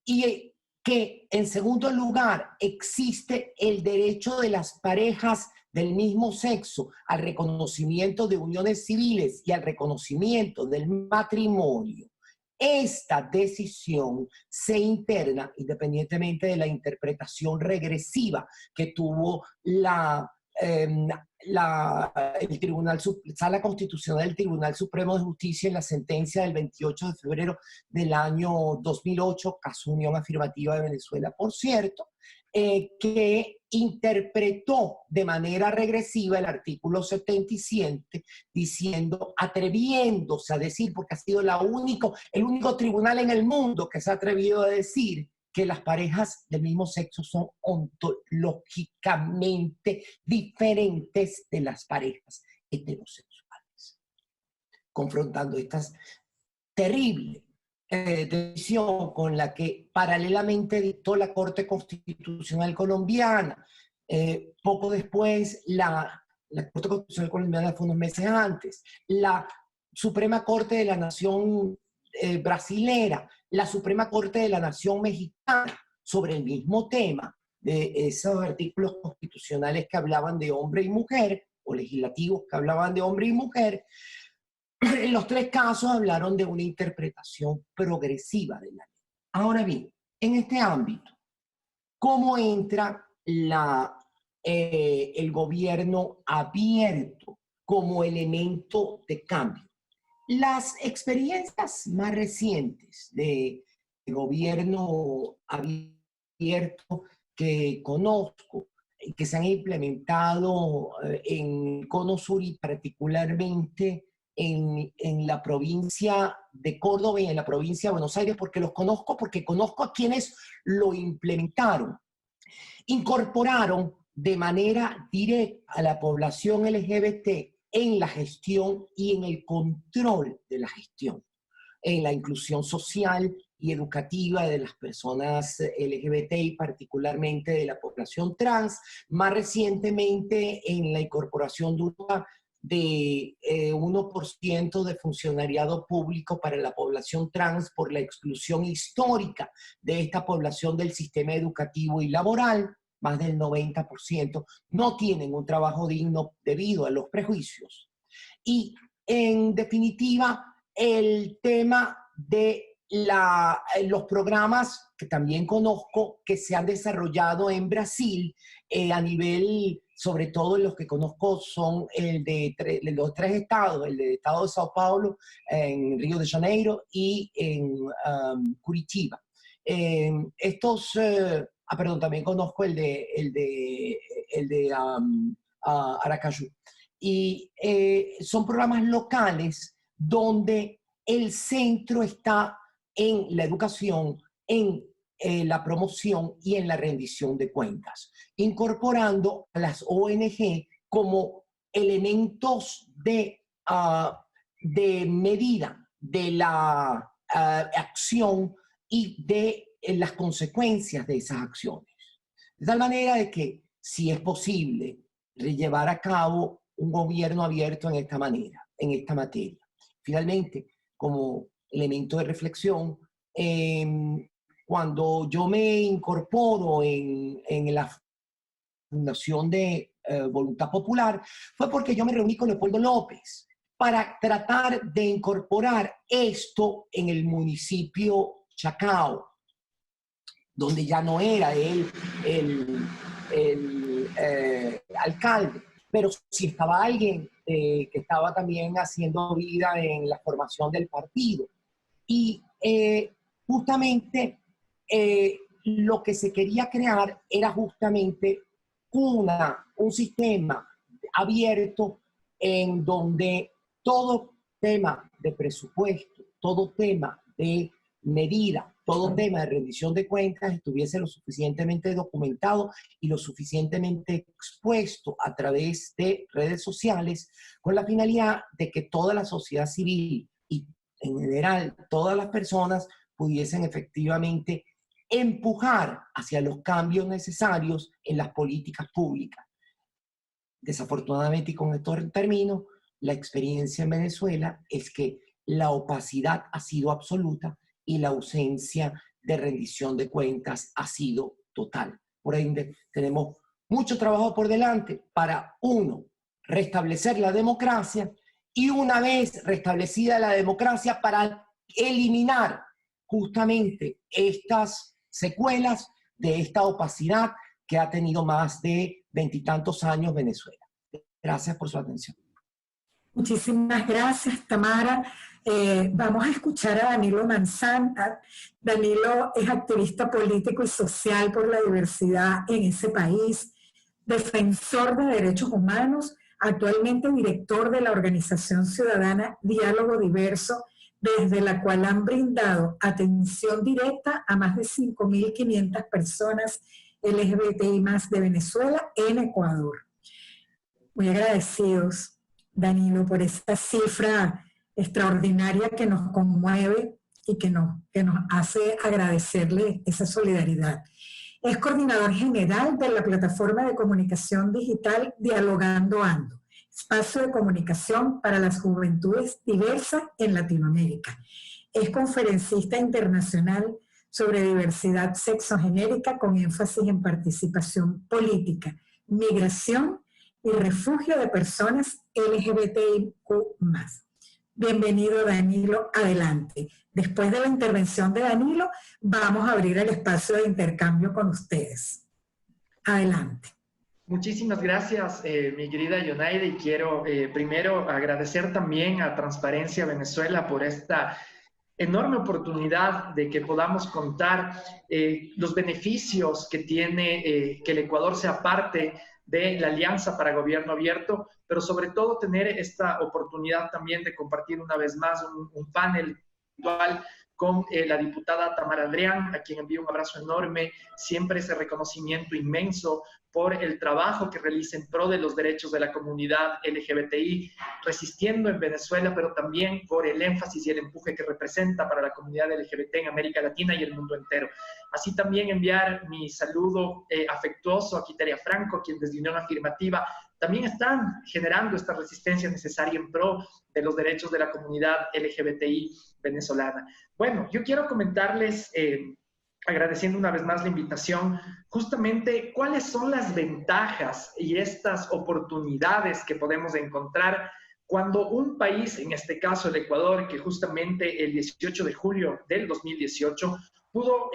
y que en segundo lugar existe el derecho de las parejas del mismo sexo al reconocimiento de uniones civiles y al reconocimiento del matrimonio. Esta decisión se interna, independientemente de la interpretación regresiva que tuvo la Sala Constitucional del Tribunal Supremo de Justicia en la sentencia del 28 de febrero del año 2008, caso Unión Afirmativa de Venezuela, por cierto, que interpretó de manera regresiva el artículo 77, diciendo, atreviéndose a decir, porque ha sido el único tribunal en el mundo que se ha atrevido a decir que las parejas del mismo sexo son ontológicamente diferentes de las parejas heterosexuales, confrontando estas terribles decisión con la que paralelamente dictó la Corte Constitucional Colombiana. Poco después, la Corte Constitucional Colombiana fue unos meses antes, la Suprema Corte de la Nación brasilera, la Suprema Corte de la Nación mexicana, sobre el mismo tema, de esos artículos constitucionales que hablaban de hombre y mujer, o legislativos que hablaban de hombre y mujer. En los 3 casos hablaron de una interpretación progresiva de la ley. Ahora bien, en este ámbito, ¿cómo entra el gobierno abierto como elemento de cambio? Las experiencias más recientes de gobierno abierto que conozco, que se han implementado en Cono Sur y particularmente en la provincia de Córdoba y en la provincia de Buenos Aires, porque conozco a quienes lo implementaron. Incorporaron de manera directa a la población LGBT en la gestión y en el control de la gestión, en la inclusión social y educativa de las personas LGBT y particularmente de la población trans, más recientemente en la incorporación de 1% de funcionariado público para la población trans por la exclusión histórica de esta población del sistema educativo y laboral. Más del 90% no tienen un trabajo digno debido a los prejuicios. Y en definitiva, el tema de los programas que también conozco que se han desarrollado en Brasil a nivel, sobre todo los que conozco son el de los 3 estados, el del estado de Sao Paulo, en Río de Janeiro y en Curitiba. Perdón, también conozco el de Aracaju. Y son programas locales donde el centro está en la educación, en la promoción y en la rendición de cuentas, incorporando a las ONG como elementos de medida de la acción y de las consecuencias de esas acciones. De tal manera de que, si es posible, llevar a cabo un gobierno abierto en esta manera, en esta materia. Finalmente, como elemento de reflexión, cuando yo me incorporo en la Fundación de Voluntad Popular, fue porque yo me reuní con Leopoldo López para tratar de incorporar esto en el municipio Chacao, donde ya no era él el alcalde, pero sí estaba alguien que estaba también haciendo vida en la formación del partido. Y justamente lo que se quería crear era justamente un sistema abierto en donde todo tema de presupuesto, todo tema de medida, todo tema de rendición de cuentas estuviese lo suficientemente documentado y lo suficientemente expuesto a través de redes sociales, con la finalidad de que toda la sociedad civil y en general todas las personas pudiesen efectivamente empujar hacia los cambios necesarios en las políticas públicas. Desafortunadamente, y con esto termino, la experiencia en Venezuela es que la opacidad ha sido absoluta y la ausencia de rendición de cuentas ha sido total. Por ende, tenemos mucho trabajo por delante para, uno, restablecer la democracia y una vez restablecida la democracia para eliminar justamente estas secuelas de esta opacidad que ha tenido más de 20 y tantos años Venezuela. Gracias por su atención. Muchísimas gracias, Tamara. Vamos a escuchar a Danilo Manzan. Danilo es activista político y social por la diversidad en ese país, defensor de derechos humanos, actualmente director de la organización ciudadana Diálogo Diverso, desde la cual han brindado atención directa a más de 5.500 personas LGBTI+ de Venezuela en Ecuador. Muy agradecidos, Danilo, por esta cifra extraordinaria que nos conmueve y que nos hace agradecerle esa solidaridad. Es coordinador general de la plataforma de comunicación digital Dialogando Ando, espacio de comunicación para las juventudes diversas en Latinoamérica. Es conferencista internacional sobre diversidad sexogenérica con énfasis en participación política, migración y refugio de personas LGBTIQ+. Bienvenido, Danilo, adelante. Después de la intervención de Danilo, vamos a abrir el espacio de intercambio con ustedes. Adelante. Muchísimas gracias, mi querida Yonaide, y quiero primero agradecer también a Transparencia Venezuela por esta enorme oportunidad de que podamos contar los beneficios que tiene que el Ecuador sea parte de la Alianza para Gobierno Abierto, pero sobre todo tener esta oportunidad también de compartir una vez más un panel virtual con la diputada Tamara Adrián, a quien envío un abrazo enorme, siempre ese reconocimiento inmenso por el trabajo que realiza en pro de los derechos de la comunidad LGBTI, resistiendo en Venezuela, pero también por el énfasis y el empuje que representa para la comunidad LGBT en América Latina y el mundo entero. Así también enviar mi saludo afectuoso a Quiteria Franco, quien desde Unión Afirmativa también están generando esta resistencia necesaria en pro de los derechos de la comunidad LGBTI venezolana. Bueno, yo quiero comentarles, agradeciendo una vez más la invitación, justamente cuáles son las ventajas y estas oportunidades que podemos encontrar cuando un país, en este caso el Ecuador, que justamente el 18 de julio del 2018 pudo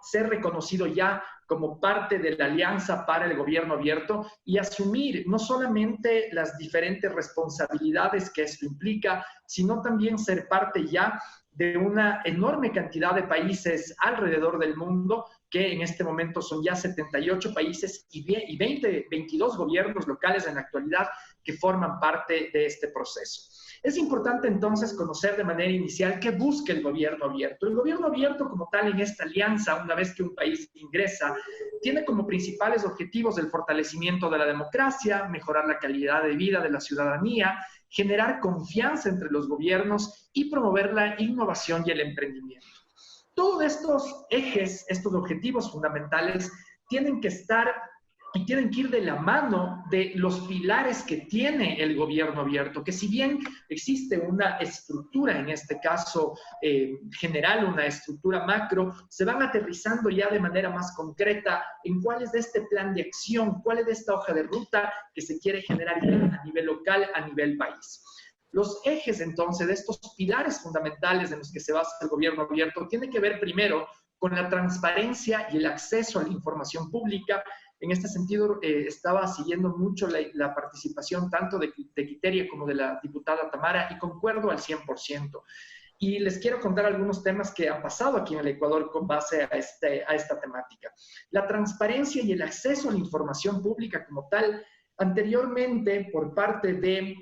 ser reconocido ya como parte de la Alianza para el Gobierno Abierto y asumir no solamente las diferentes responsabilidades que esto implica, sino también ser parte ya de una enorme cantidad de países alrededor del mundo, que en este momento son ya 78 países y 22 gobiernos locales en la actualidad que forman parte de este proceso. Es importante entonces conocer de manera inicial qué busca el gobierno abierto. El gobierno abierto como tal en esta alianza, una vez que un país ingresa, tiene como principales objetivos el fortalecimiento de la democracia, mejorar la calidad de vida de la ciudadanía, generar confianza entre los gobiernos y promover la innovación y el emprendimiento. Todos estos ejes, estos objetivos fundamentales tienen que estar y tienen que ir de la mano de los pilares que tiene el gobierno abierto, que si bien existe una estructura, en este caso general, una estructura macro, se van aterrizando ya de manera más concreta en cuál es de este plan de acción, cuál es de esta hoja de ruta que se quiere generar a nivel local, a nivel país. Los ejes, entonces, de estos pilares fundamentales en los que se basa el gobierno abierto tienen que ver primero con la transparencia y el acceso a la información pública. En este sentido, estaba siguiendo mucho la participación tanto de Quiteria como de la diputada Tamara y concuerdo al 100%. Y les quiero contar algunos temas que han pasado aquí en el Ecuador con base a esta temática. La transparencia y el acceso a la información pública como tal, anteriormente por parte de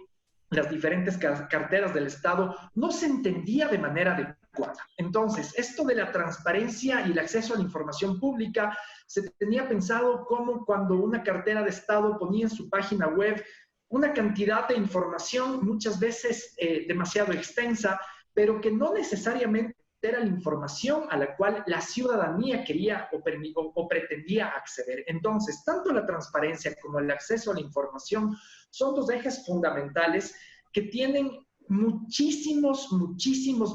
las diferentes carteras del Estado, no se entendía de manera adecuada. Entonces, esto de la transparencia y el acceso a la información pública se tenía pensado como cuando una cartera de Estado ponía en su página web una cantidad de información, muchas veces demasiado extensa, pero que no necesariamente era la información a la cual la ciudadanía quería o pretendía acceder. Entonces, tanto la transparencia como el acceso a la información son dos ejes fundamentales que tienen muchísimos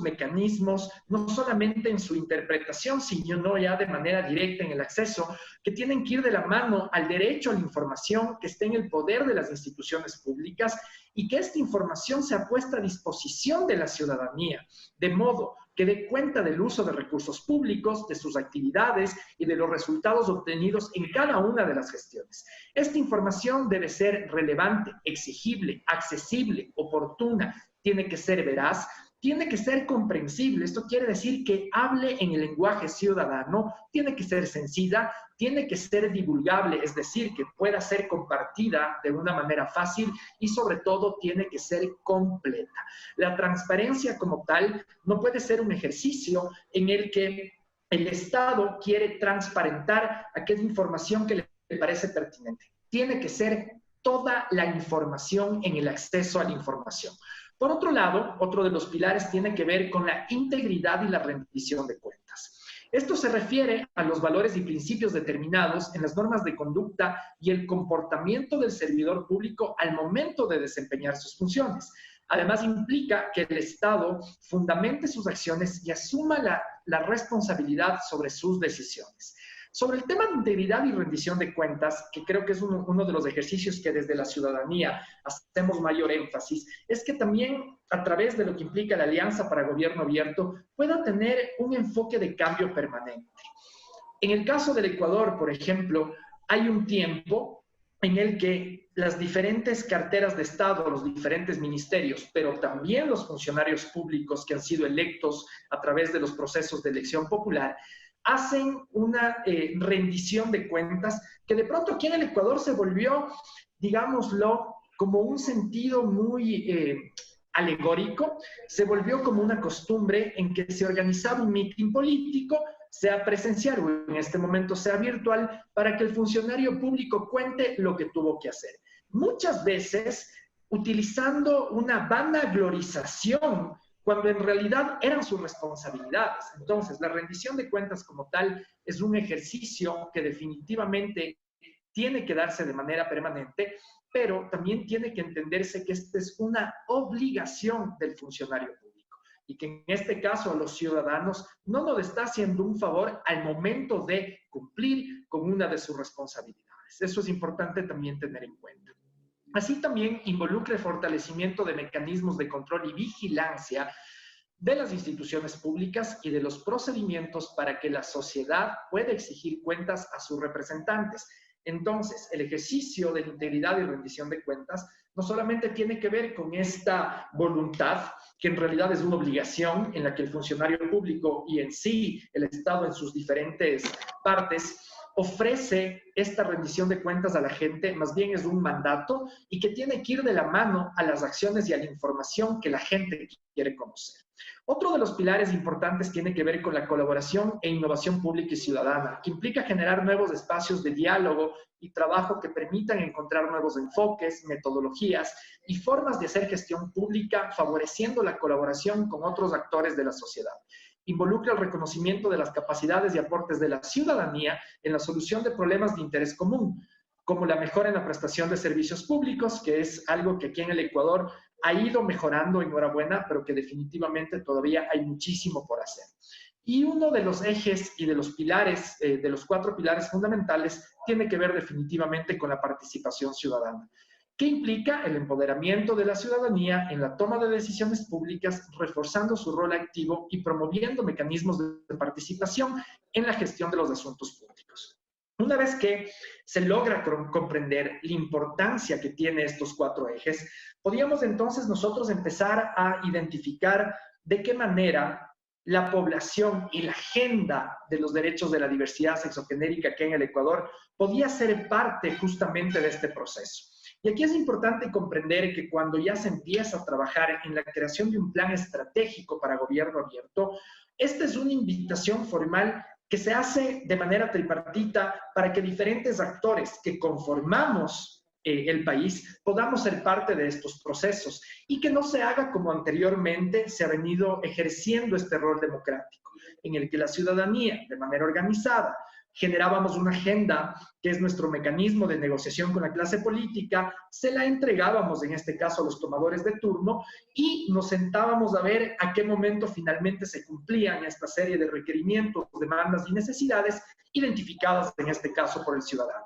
mecanismos, no solamente en su interpretación, sino ya de manera directa en el acceso, que tienen que ir de la mano al derecho a la información que esté en el poder de las instituciones públicas y que esta información sea puesta a disposición de la ciudadanía, de modo que dé cuenta del uso de recursos públicos, de sus actividades y de los resultados obtenidos en cada una de las gestiones. Esta información debe ser relevante, exigible, accesible, oportuna, tiene que ser veraz, tiene que ser comprensible. Esto quiere decir que hable en el lenguaje ciudadano, tiene que ser sencilla, tiene que ser divulgable, es decir, que pueda ser compartida de una manera fácil y sobre todo tiene que ser completa. La transparencia como tal no puede ser un ejercicio en el que el Estado quiere transparentar aquella información que le parece pertinente. Tiene que ser toda la información en el acceso a la información. Por otro lado, otro de los pilares tiene que ver con la integridad y la rendición de cuentas. Esto se refiere a los valores y principios determinados en las normas de conducta y el comportamiento del servidor público al momento de desempeñar sus funciones. Además, implica que el Estado fundamente sus acciones y asuma la responsabilidad sobre sus decisiones. Sobre el tema de integridad y rendición de cuentas, que creo que es uno de los ejercicios que desde la ciudadanía hacemos mayor énfasis, es que también a través de lo que implica la Alianza para Gobierno Abierto pueda tener un enfoque de cambio permanente. En el caso del Ecuador, por ejemplo, hay un tiempo en el que las diferentes carteras de Estado, los diferentes ministerios, pero también los funcionarios públicos que han sido electos a través de los procesos de elección popular, hacen una rendición de cuentas que de pronto aquí en el Ecuador se volvió, digámoslo, como un sentido muy alegórico, se volvió como una costumbre en que se organizaba un mitin político, sea presencial o en este momento sea virtual, para que el funcionario público cuente lo que tuvo que hacer. Muchas veces utilizando una vanaglorización cuando en realidad eran sus responsabilidades. Entonces, la rendición de cuentas como tal es un ejercicio que definitivamente tiene que darse de manera permanente, pero también tiene que entenderse que esta es una obligación del funcionario público y que en este caso a los ciudadanos no nos está haciendo un favor al momento de cumplir con una de sus responsabilidades. Eso es importante también tener en cuenta. Así también involucra el fortalecimiento de mecanismos de control y vigilancia de las instituciones públicas y de los procedimientos para que la sociedad pueda exigir cuentas a sus representantes. Entonces, el ejercicio de la integridad y rendición de cuentas no solamente tiene que ver con esta voluntad, que en realidad es una obligación en la que el funcionario público y en sí el Estado en sus diferentes partes ofrece esta rendición de cuentas a la gente, más bien es un mandato y que tiene que ir de la mano a las acciones y a la información que la gente quiere conocer. Otro de los pilares importantes tiene que ver con la colaboración e innovación pública y ciudadana, que implica generar nuevos espacios de diálogo y trabajo que permitan encontrar nuevos enfoques, metodologías y formas de hacer gestión pública, favoreciendo la colaboración con otros actores de la sociedad. Involucra el reconocimiento de las capacidades y aportes de la ciudadanía en la solución de problemas de interés común, como la mejora en la prestación de servicios públicos, que es algo que aquí en el Ecuador ha ido mejorando, enhorabuena, pero que definitivamente todavía hay muchísimo por hacer. Y uno de los ejes y de los pilares, de los 4 pilares fundamentales, tiene que ver definitivamente con la participación ciudadana, que implica el empoderamiento de la ciudadanía en la toma de decisiones públicas, reforzando su rol activo y promoviendo mecanismos de participación en la gestión de los asuntos públicos. Una vez que se logra comprender la importancia que tiene estos 4 ejes, podríamos entonces nosotros empezar a identificar de qué manera la población y la agenda de los derechos de la diversidad sexogenérica aquí en el Ecuador podía ser parte justamente de este proceso. Y aquí es importante comprender que cuando ya se empieza a trabajar en la creación de un plan estratégico para gobierno abierto, esta es una invitación formal que se hace de manera tripartita para que diferentes actores que conformamos el país podamos ser parte de estos procesos y que no se haga como anteriormente se ha venido ejerciendo este rol democrático, en el que la ciudadanía, de manera organizada, generábamos una agenda que es nuestro mecanismo de negociación con la clase política, se la entregábamos en este caso a los tomadores de turno y nos sentábamos a ver a qué momento finalmente se cumplían esta serie de requerimientos, demandas y necesidades identificadas en este caso por el ciudadano.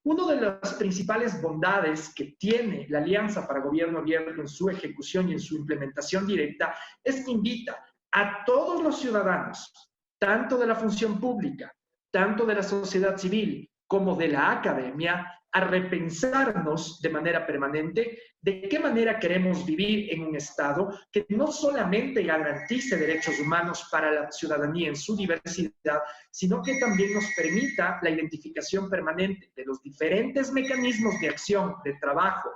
Una de las principales bondades que tiene la Alianza para Gobierno Abierto en su ejecución y en su implementación directa es que invita a todos los ciudadanos, tanto de la función pública, tanto de la sociedad civil como de la academia, a repensarnos de manera permanente de qué manera queremos vivir en un Estado que no solamente garantice derechos humanos para la ciudadanía en su diversidad, sino que también nos permita la identificación permanente de los diferentes mecanismos de acción, de trabajo,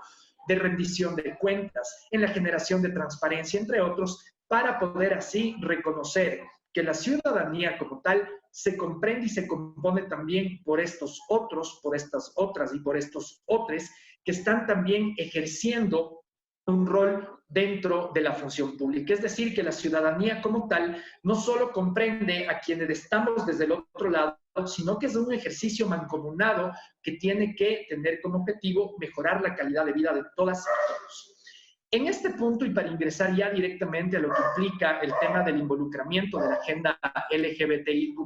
de rendición de cuentas, en la generación de transparencia, entre otros, para poder así reconocer que la ciudadanía como tal se comprende y se compone también por estos otros, por estas otras y por estos otros que están también ejerciendo un rol dentro de la función pública. Es decir, que la ciudadanía como tal no solo comprende a quienes estamos desde el otro lado, sino que es un ejercicio mancomunado que tiene que tener como objetivo mejorar la calidad de vida de todas y todos. En este punto, y para ingresar ya directamente a lo que implica el tema del involucramiento de la agenda LGBTIQ+,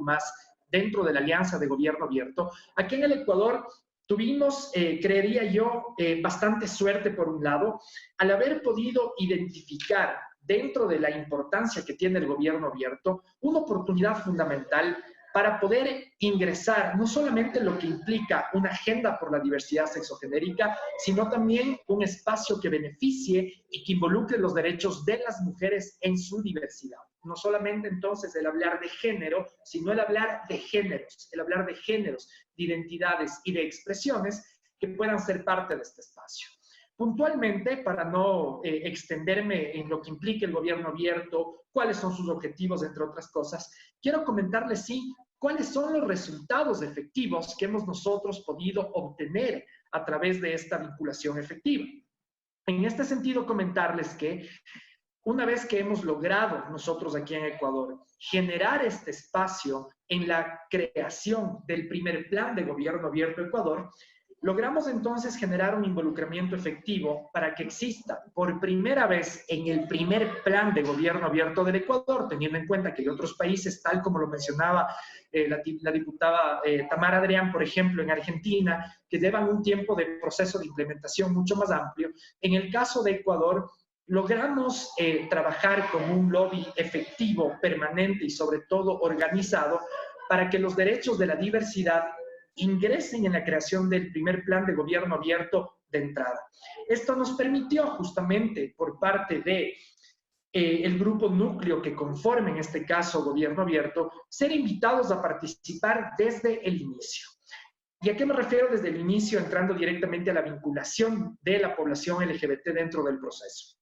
dentro de la Alianza de Gobierno Abierto, aquí en el Ecuador tuvimos, creería yo, bastante suerte por un lado, al haber podido identificar dentro de la importancia que tiene el gobierno abierto, una oportunidad fundamental para poder ingresar no solamente lo que implica una agenda por la diversidad sexogenérica, sino también un espacio que beneficie y que involucre los derechos de las mujeres en su diversidad. No solamente entonces el hablar de género, sino el hablar de géneros, de identidades y de expresiones que puedan ser parte de este espacio. Puntualmente, para no extenderme en lo que implica el gobierno abierto, cuáles son sus objetivos, entre otras cosas, quiero comentarles, sí, cuáles son los resultados efectivos que hemos nosotros podido obtener a través de esta vinculación efectiva. En este sentido, comentarles que una vez que hemos logrado nosotros aquí en Ecuador generar este espacio en la creación del primer plan de gobierno abierto Ecuador, logramos entonces generar un involucramiento efectivo para que exista por primera vez en el primer plan de gobierno abierto del Ecuador, teniendo en cuenta que hay otros países, tal como lo mencionaba la diputada Tamara Adrián, por ejemplo, en Argentina, que llevan un tiempo de proceso de implementación mucho más amplio. En el caso de Ecuador, logramos trabajar con un lobby efectivo, permanente y sobre todo organizado para que los derechos de la diversidad ingresen en la creación del primer plan de gobierno abierto de entrada. Esto nos permitió justamente por parte de el grupo núcleo que conforma en este caso gobierno abierto, ser invitados a participar desde el inicio. ¿Y a qué me refiero desde el inicio? Entrando directamente a la vinculación de la población LGBT dentro del proceso.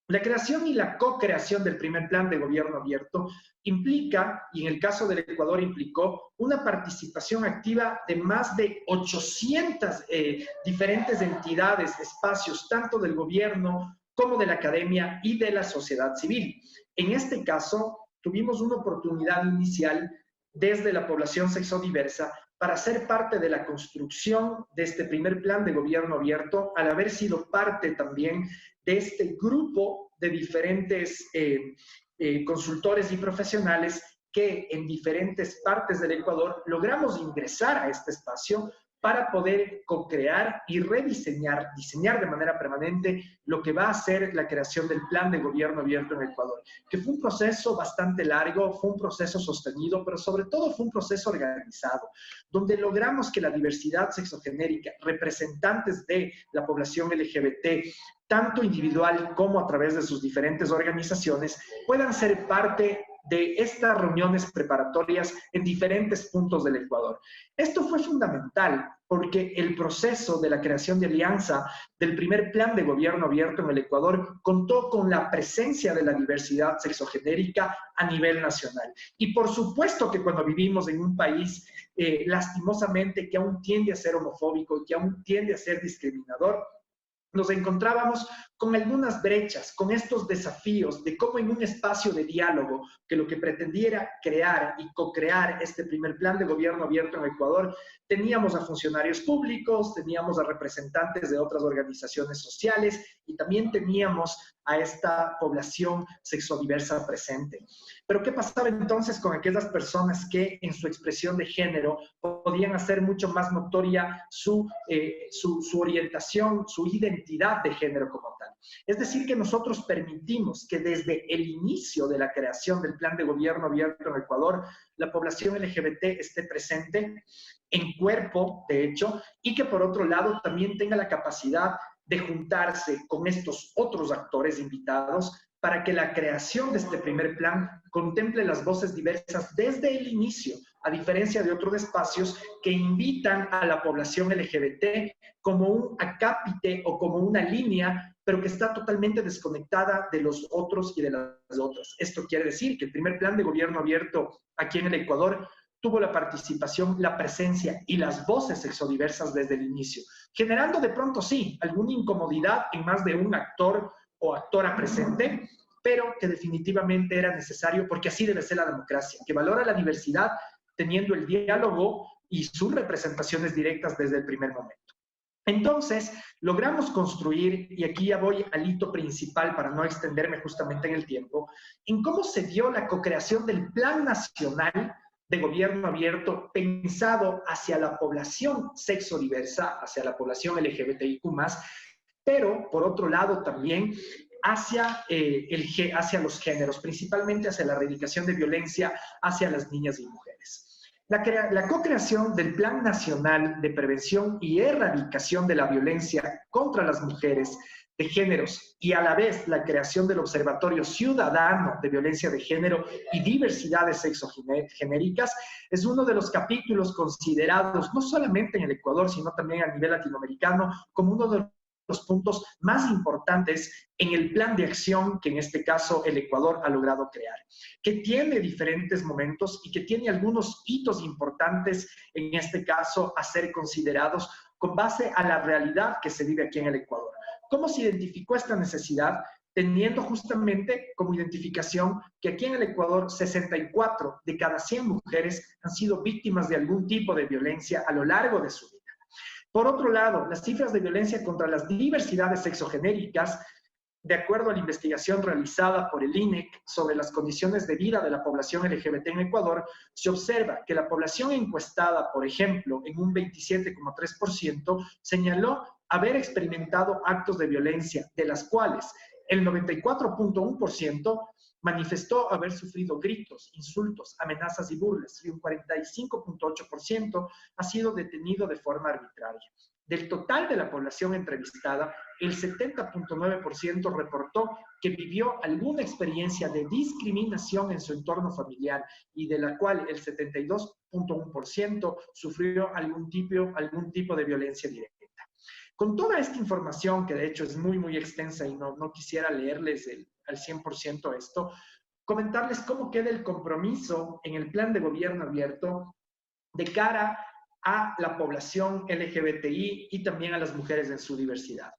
La creación y la co-creación del primer plan de gobierno abierto implica, y en el caso del Ecuador implicó, una participación activa de más de 800 diferentes entidades, espacios, tanto del gobierno como de la academia y de la sociedad civil. En este caso, tuvimos una oportunidad inicial desde la población sexodiversa para ser parte de la construcción de este primer plan de gobierno abierto, al haber sido parte también de este grupo de diferentes consultores y profesionales que en diferentes partes del Ecuador logramos ingresar a este espacio para poder co-crear y diseñar de manera permanente lo que va a ser la creación del plan de gobierno abierto en Ecuador, que fue un proceso bastante largo, fue un proceso sostenido, pero sobre todo fue un proceso organizado, donde logramos que la diversidad sexogenérica, representantes de la población LGBT, tanto individual como a través de sus diferentes organizaciones, puedan ser parte de estas reuniones preparatorias en diferentes puntos del Ecuador. Esto fue fundamental porque el proceso de la creación de alianza del primer plan de gobierno abierto en el Ecuador contó con la presencia de la diversidad sexogenérica a nivel nacional. Y por supuesto que cuando vivimos en un país lastimosamente que aún tiende a ser homofóbico y que aún tiende a ser discriminador, nos encontrábamos con algunas brechas, con estos desafíos de cómo en un espacio de diálogo, que lo que pretendiera crear y co-crear este primer plan de gobierno abierto en Ecuador, teníamos a funcionarios públicos, teníamos a representantes de otras organizaciones sociales y también teníamos a esta población sexodiversa presente. Pero ¿qué pasaba entonces con aquellas personas que en su expresión de género podían hacer mucho más notoria su orientación, su identidad de género como tal? Es decir, que nosotros permitimos que desde el inicio de la creación del plan de gobierno abierto en Ecuador, la población LGBT esté presente en cuerpo, de hecho, y que por otro lado también tenga la capacidad de juntarse con estos otros actores invitados para que la creación de este primer plan contemple las voces diversas desde el inicio, a diferencia de otros espacios que invitan a la población LGBT como un acápite o como una línea, pero que está totalmente desconectada de los otros y de las otras. Esto quiere decir que el primer plan de gobierno abierto aquí en el Ecuador tuvo la participación, la presencia y las voces sexodiversas desde el inicio, generando de pronto, sí, alguna incomodidad en más de un actor o actora presente, pero que definitivamente era necesario porque así debe ser la democracia, que valora la diversidad teniendo el diálogo y sus representaciones directas desde el primer momento. Entonces, logramos construir, y aquí ya voy al hito principal para no extenderme justamente en el tiempo, en cómo se dio la co-creación del Plan Nacional de Gobierno Abierto pensado hacia la población sexodiversa, hacia la población LGBTIQ+, pero por otro lado también hacia los géneros, principalmente hacia la erradicación de violencia hacia las niñas y mujeres. La co-creación del Plan Nacional de Prevención y Erradicación de la Violencia contra las Mujeres de Géneros y a la vez la creación del Observatorio Ciudadano de Violencia de Género y Diversidades Sexogenéricas es uno de los capítulos considerados no solamente en el Ecuador, sino también a nivel latinoamericano como uno de los puntos más importantes en el plan de acción que en este caso el Ecuador ha logrado crear, que tiene diferentes momentos y que tiene algunos hitos importantes, en este caso, a ser considerados con base a la realidad que se vive aquí en el Ecuador. ¿Cómo se identificó esta necesidad? Teniendo justamente como identificación que aquí en el Ecuador 64 de cada 100 mujeres han sido víctimas de algún tipo de violencia a lo largo de su vida. Por otro lado, las cifras de violencia contra las diversidades sexogenéricas, de acuerdo a la investigación realizada por el INEC sobre las condiciones de vida de la población LGBT en Ecuador, se observa que la población encuestada, por ejemplo, en un 27,3%, señaló haber experimentado actos de violencia, de las cuales el 94,1% manifestó haber sufrido gritos, insultos, amenazas y burlas, y un 45,8% ha sido detenido de forma arbitraria. Del total de la población entrevistada, el 70,9% reportó que vivió alguna experiencia de discriminación en su entorno familiar y de la cual el 72,1% sufrió algún tipo de violencia directa. Con toda esta información, que de hecho es muy extensa y no quisiera leerles al 100% esto, comentarles cómo queda el compromiso en el plan de gobierno abierto de cara a la población LGBTI y también a las mujeres en su diversidad.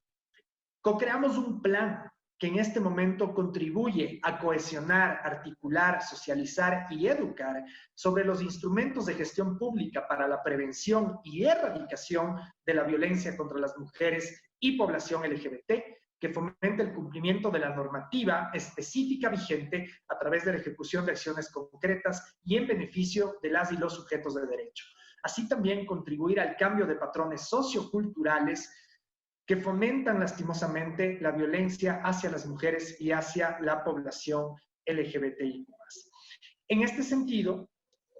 Co-creamos un plan que en este momento contribuye a cohesionar, articular, socializar y educar sobre los instrumentos de gestión pública para la prevención y erradicación de la violencia contra las mujeres y población LGBT, que fomenta el cumplimiento de la normativa específica vigente a través de la ejecución de acciones concretas y en beneficio de las y los sujetos de derecho. Así también contribuir al cambio de patrones socioculturales que fomentan lastimosamente la violencia hacia las mujeres y hacia la población LGBTI+. En este sentido,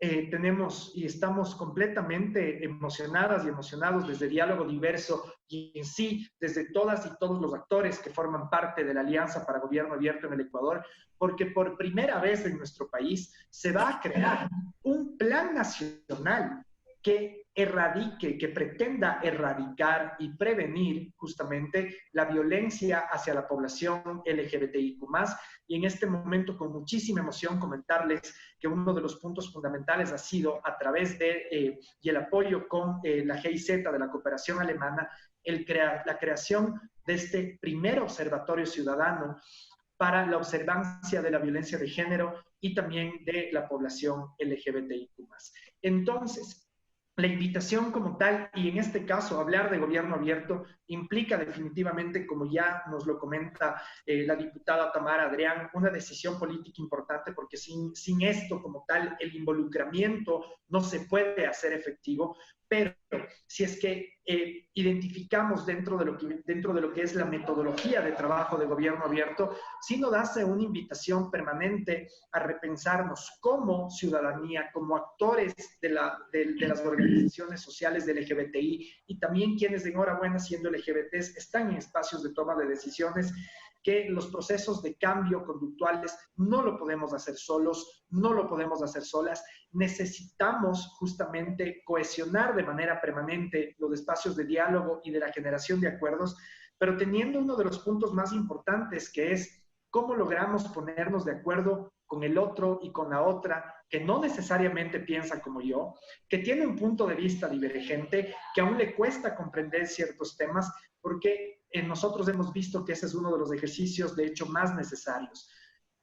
tenemos y estamos completamente emocionadas y emocionados desde Diálogo Diverso y en sí, desde todas y todos los actores que forman parte de la Alianza para Gobierno Abierto en el Ecuador, porque por primera vez en nuestro país se va a crear un plan nacional que erradique, que pretenda erradicar y prevenir justamente la violencia hacia la población LGBTIQ+. Y en este momento, con muchísima emoción, comentarles que uno de los puntos fundamentales ha sido, a través de y el apoyo con la GIZ de la cooperación alemana, la creación de este primer observatorio ciudadano para la observancia de la violencia de género y también de la población LGBTIQ+. Entonces, la invitación como tal, y en este caso hablar de gobierno abierto, implica definitivamente, como ya nos lo comenta la diputada Tamara Adrián, una decisión política importante, porque sin esto como tal, el involucramiento no se puede hacer efectivo. Pero si es que identificamos dentro de lo que es la metodología de trabajo de gobierno abierto, sí nos hace una invitación permanente a repensarnos como ciudadanía, como actores de las organizaciones sociales del LGBTI y también quienes, enhorabuena, siendo LGBTs, están en espacios de toma de decisiones, que los procesos de cambio conductuales no lo podemos hacer solos, no lo podemos hacer solas. Necesitamos justamente cohesionar de manera permanente los espacios de diálogo y de la generación de acuerdos, pero teniendo uno de los puntos más importantes, que es cómo logramos ponernos de acuerdo con el otro y con la otra, que no necesariamente piensa como yo, que tiene un punto de vista divergente, que aún le cuesta comprender ciertos temas, porque nosotros hemos visto que ese es uno de los ejercicios, de hecho, más necesarios.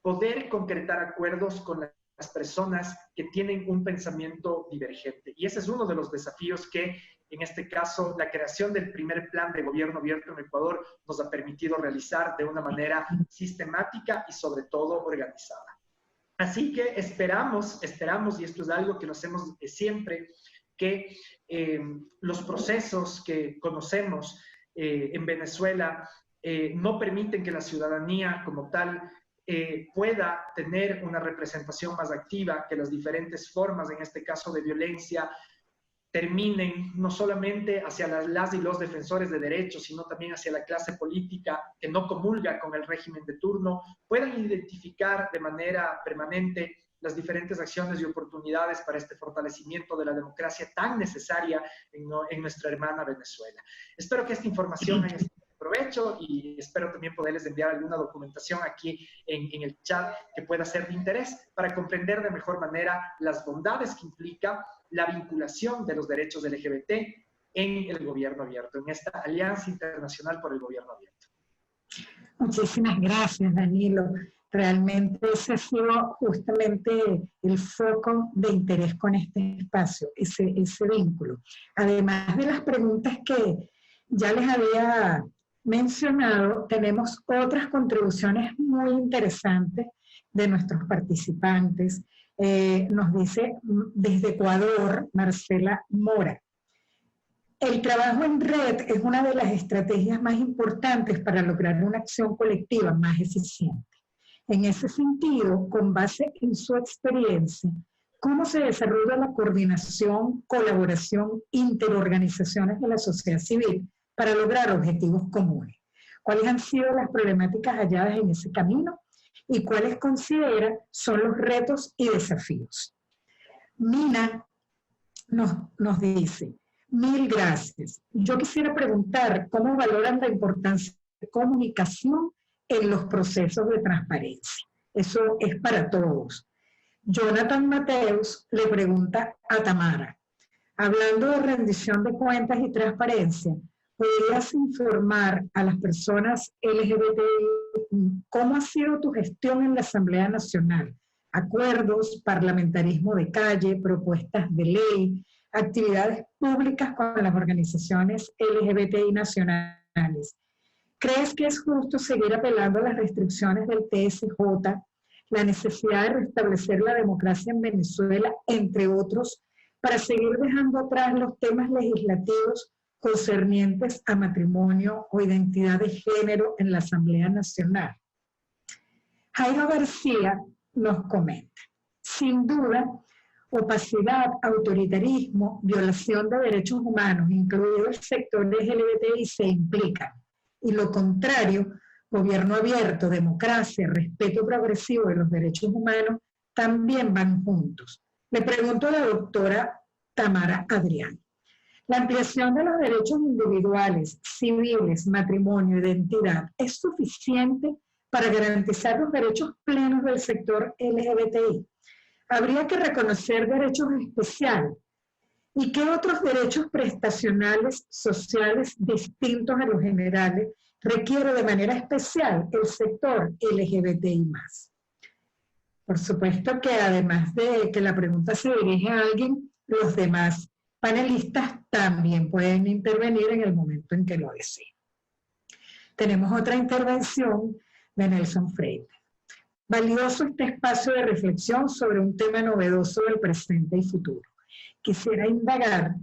Poder concretar acuerdos con las personas que tienen un pensamiento divergente. Y ese es uno de los desafíos que, en este caso, la creación del primer plan de gobierno abierto en Ecuador nos ha permitido realizar de una manera sistemática y, sobre todo, organizada. Así que esperamos, y esto es algo que lo hacemos siempre, que los procesos que conocemos en Venezuela no permiten que la ciudadanía como tal pueda tener una representación más activa, que las diferentes formas, en este caso de violencia, terminen no solamente hacia las y los defensores de derechos, sino también hacia la clase política que no comulga con el régimen de turno, puedan identificar de manera permanente las diferentes acciones y oportunidades para este fortalecimiento de la democracia tan necesaria en nuestra hermana Venezuela. Espero que esta información haya sido de aprovecho y espero también poderles enviar alguna documentación aquí en el chat que pueda ser de interés para comprender de mejor manera las bondades que implica la vinculación de los derechos LGBT en el gobierno abierto, en esta Alianza Internacional por el Gobierno Abierto. Muchísimas gracias, Danilo. Realmente ese ha sido justamente el foco de interés con este espacio, ese vínculo. Además de las preguntas que ya les había mencionado, tenemos otras contribuciones muy interesantes de nuestros participantes. Nos dice desde Ecuador, Marcela Mora: el trabajo en red es una de las estrategias más importantes para lograr una acción colectiva más eficiente. En ese sentido, con base en su experiencia, ¿cómo se desarrolla la coordinación, colaboración, interorganizaciones de la sociedad civil para lograr objetivos comunes? ¿Cuáles han sido las problemáticas halladas en ese camino? ¿Y cuáles considera son los retos y desafíos? Mina nos dice: mil gracias. Yo quisiera preguntar cómo valoran la importancia de comunicación en los procesos de transparencia. Eso es para todos. Jonathan Mateus le pregunta a Tamara: hablando de rendición de cuentas y transparencia, ¿podrías informar a las personas LGBTI cómo ha sido tu gestión en la Asamblea Nacional? Acuerdos, parlamentarismo de calle, propuestas de ley, actividades públicas con las organizaciones LGBTI nacionales. ¿Crees que es justo seguir apelando a las restricciones del TSJ, la necesidad de restablecer la democracia en Venezuela, entre otros, para seguir dejando atrás los temas legislativos concernientes a matrimonio o identidad de género en la Asamblea Nacional? Jairo García nos comenta: sin duda, opacidad, autoritarismo, violación de derechos humanos, incluido el sector LGBTI, se implican. Y lo contrario, gobierno abierto, democracia, respeto progresivo de los derechos humanos, también van juntos. Le pregunto a la doctora Tamara Adrián: ¿la ampliación de los derechos individuales, civiles, matrimonio, identidad, es suficiente para garantizar los derechos plenos del sector LGBTI? ¿Habría que reconocer derechos especiales? ¿Y qué otros derechos prestacionales sociales distintos a los generales requiere de manera especial el sector LGBTI+? Por supuesto que además de que la pregunta se dirige a alguien, los demás panelistas también pueden intervenir en el momento en que lo deseen. Tenemos otra intervención de Nelson Freire. Valioso este espacio de reflexión sobre un tema novedoso del presente y futuro. Quisiera indagar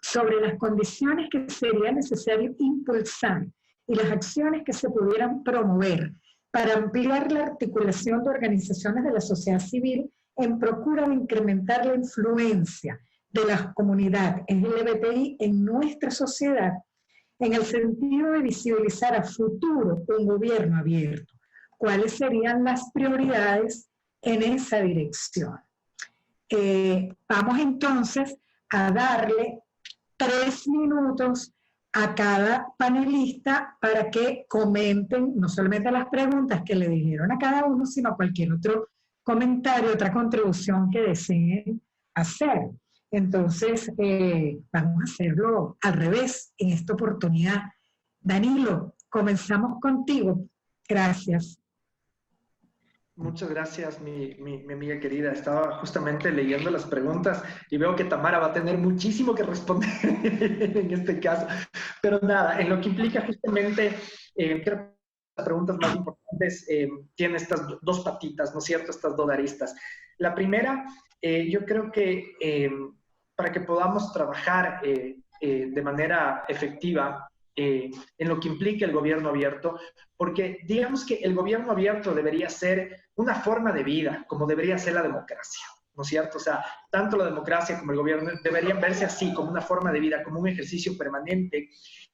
sobre las condiciones que sería necesario impulsar y las acciones que se pudieran promover para ampliar la articulación de organizaciones de la sociedad civil en procura de incrementar la influencia de la comunidad LGBTI en nuestra sociedad, en el sentido de visibilizar a futuro un gobierno abierto. ¿Cuáles serían las prioridades en esa dirección? Vamos entonces a darle 3 minutos a cada panelista para que comenten no solamente las preguntas que le dijeron a cada uno, sino cualquier otro comentario, otra contribución que deseen hacer. Entonces, vamos a hacerlo al revés en esta oportunidad. Danilo, comenzamos contigo. Gracias. Muchas gracias, mi amiga querida. Estaba justamente leyendo las preguntas y veo que Tamara va a tener muchísimo que responder en este caso. Pero nada, en lo que implica justamente, creo que las preguntas más importantes tienen estas dos patitas, ¿no es cierto? Estas dos aristas. La primera, yo creo que para que podamos trabajar de manera efectiva en lo que implica el gobierno abierto, porque digamos que el gobierno abierto debería ser una forma de vida, como debería ser la democracia, ¿no es cierto? O sea, tanto la democracia como el gobierno deberían verse así, como una forma de vida, como un ejercicio permanente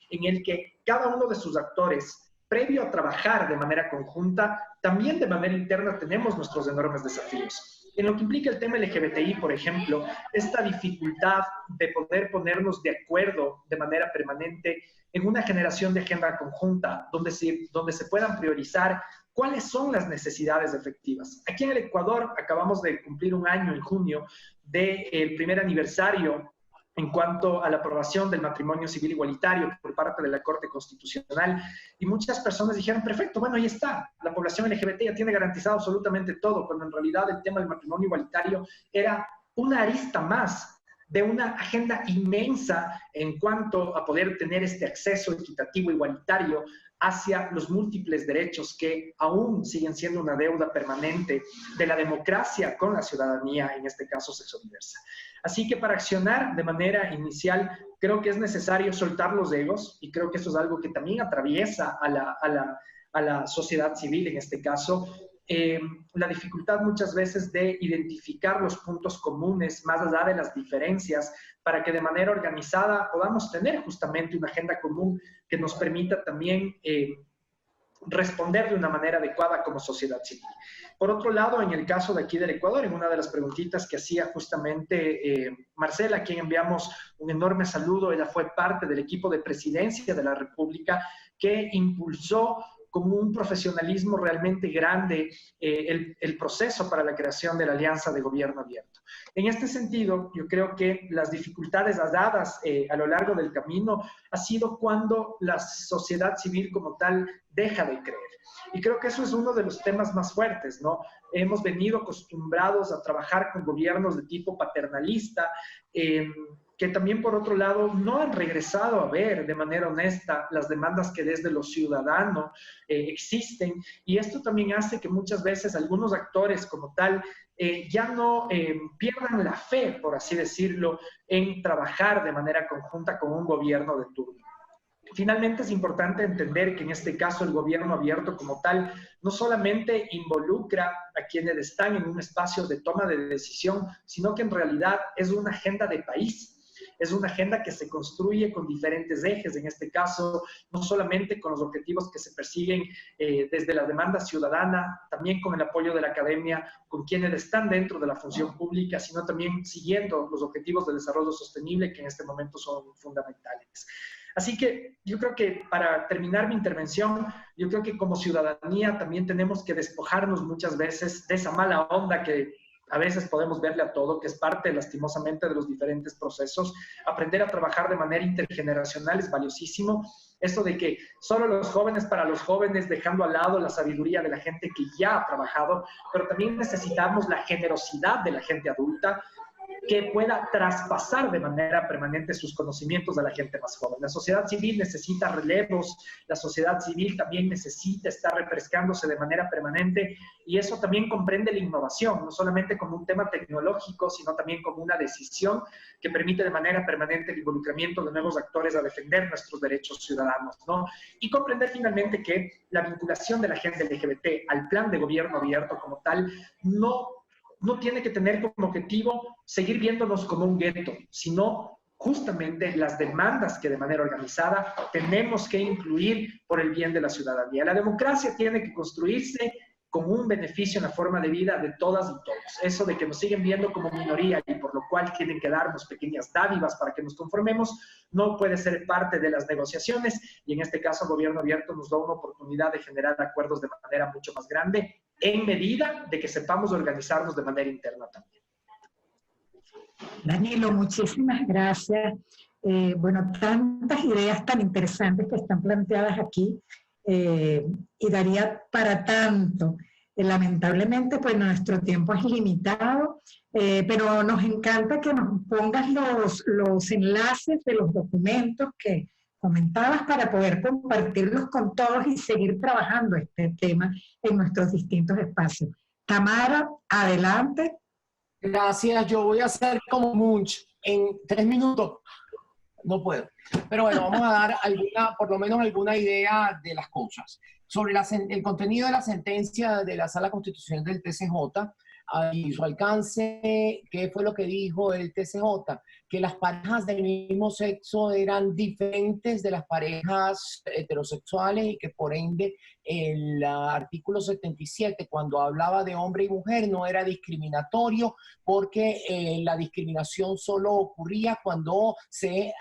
en el que cada uno de sus actores, previo a trabajar de manera conjunta, también de manera interna tenemos nuestros enormes desafíos. En lo que implica el tema LGBTI, por ejemplo, esta dificultad de poder ponernos de acuerdo de manera permanente en una generación de agenda conjunta, donde se puedan priorizar cuáles son las necesidades efectivas. Aquí en el Ecuador acabamos de cumplir un año en junio del primer aniversario en cuanto a la aprobación del matrimonio civil igualitario por parte de la Corte Constitucional, y muchas personas dijeron, perfecto, bueno, ahí está, la población LGBT ya tiene garantizado absolutamente todo, cuando en realidad el tema del matrimonio igualitario era una arista más de una agenda inmensa en cuanto a poder tener este acceso equitativo igualitario hacia los múltiples derechos que aún siguen siendo una deuda permanente de la democracia con la ciudadanía, en este caso sexodiversa. Así que para accionar de manera inicial, creo que es necesario soltar los egos, y creo que esto es algo que también atraviesa a la sociedad civil en este caso, la dificultad muchas veces de identificar los puntos comunes más allá de las diferencias para que de manera organizada podamos tener justamente una agenda común que nos permita también responder de una manera adecuada como sociedad civil. Por otro lado, en el caso de aquí del Ecuador, en una de las preguntitas que hacía justamente Marcela, a quien enviamos un enorme saludo, ella fue parte del equipo de presidencia de la República que impulsó como un profesionalismo realmente grande el proceso para la creación de la Alianza de Gobierno Abierto. En este sentido, yo creo que las dificultades dadas a lo largo del camino ha sido cuando la sociedad civil como tal deja de creer. Y creo que eso es uno de los temas más fuertes, ¿no? Hemos venido acostumbrados a trabajar con gobiernos de tipo paternalista, que también, por otro lado, no han regresado a ver de manera honesta las demandas que desde los ciudadanos existen. Y esto también hace que muchas veces algunos actores como tal ya no pierdan la fe, por así decirlo, en trabajar de manera conjunta con un gobierno de turno. Finalmente, es importante entender que en este caso el gobierno abierto como tal no solamente involucra a quienes están en un espacio de toma de decisión, sino que en realidad es una agenda de país. Es una agenda que se construye con diferentes ejes, en este caso, no solamente con los objetivos que se persiguen desde la demanda ciudadana, también con el apoyo de la academia, con quienes están dentro de la función pública, sino también siguiendo los objetivos de desarrollo sostenible que en este momento son fundamentales. Así que yo creo que para terminar mi intervención, yo creo que como ciudadanía también tenemos que despojarnos muchas veces de esa mala onda que a veces podemos verle a todo, que es parte lastimosamente de los diferentes procesos. Aprender a trabajar de manera intergeneracional es valiosísimo. Esto de que solo los jóvenes para los jóvenes, dejando al lado la sabiduría de la gente que ya ha trabajado, pero también necesitamos la generosidad de la gente adulta, que pueda traspasar de manera permanente sus conocimientos a la gente más joven. La sociedad civil necesita relevos, la sociedad civil también necesita estar refrescándose de manera permanente, y eso también comprende la innovación, no solamente como un tema tecnológico, sino también como una decisión que permite de manera permanente el involucramiento de nuevos actores a defender nuestros derechos ciudadanos, ¿no? Y comprender finalmente que la vinculación de la agenda LGBT al plan de gobierno abierto como tal no tiene que tener como objetivo seguir viéndonos como un gueto, sino justamente las demandas que de manera organizada tenemos que incluir por el bien de la ciudadanía. La democracia tiene que construirse con un beneficio en la forma de vida de todas y todos. Eso de que nos siguen viendo como minoría y por lo cual tienen que darnos pequeñas dádivas para que nos conformemos, no puede ser parte de las negociaciones, y en este caso el gobierno abierto nos da una oportunidad de generar acuerdos de manera mucho más grande, en medida de que sepamos organizarnos de manera interna también. Danilo, muchísimas gracias. Bueno, tantas ideas tan interesantes que están planteadas aquí, y daría para tanto. Lamentablemente, pues nuestro tiempo es limitado, pero nos encanta que nos pongas los enlaces de los documentos que comentabas para poder compartirlos con todos y seguir trabajando este tema en nuestros distintos espacios. Tamara, adelante. Gracias, yo voy a hacer como Munch en 3 minutos. No puedo. Pero bueno, vamos a dar por lo menos alguna idea de las cosas. Sobre el contenido de la sentencia de la Sala Constitucional del TCJ, y su alcance, ¿qué fue lo que dijo el TCJ? Que las parejas del mismo sexo eran diferentes de las parejas heterosexuales y que por ende el artículo 77, cuando hablaba de hombre y mujer, no era discriminatorio porque la discriminación solo ocurría cuando se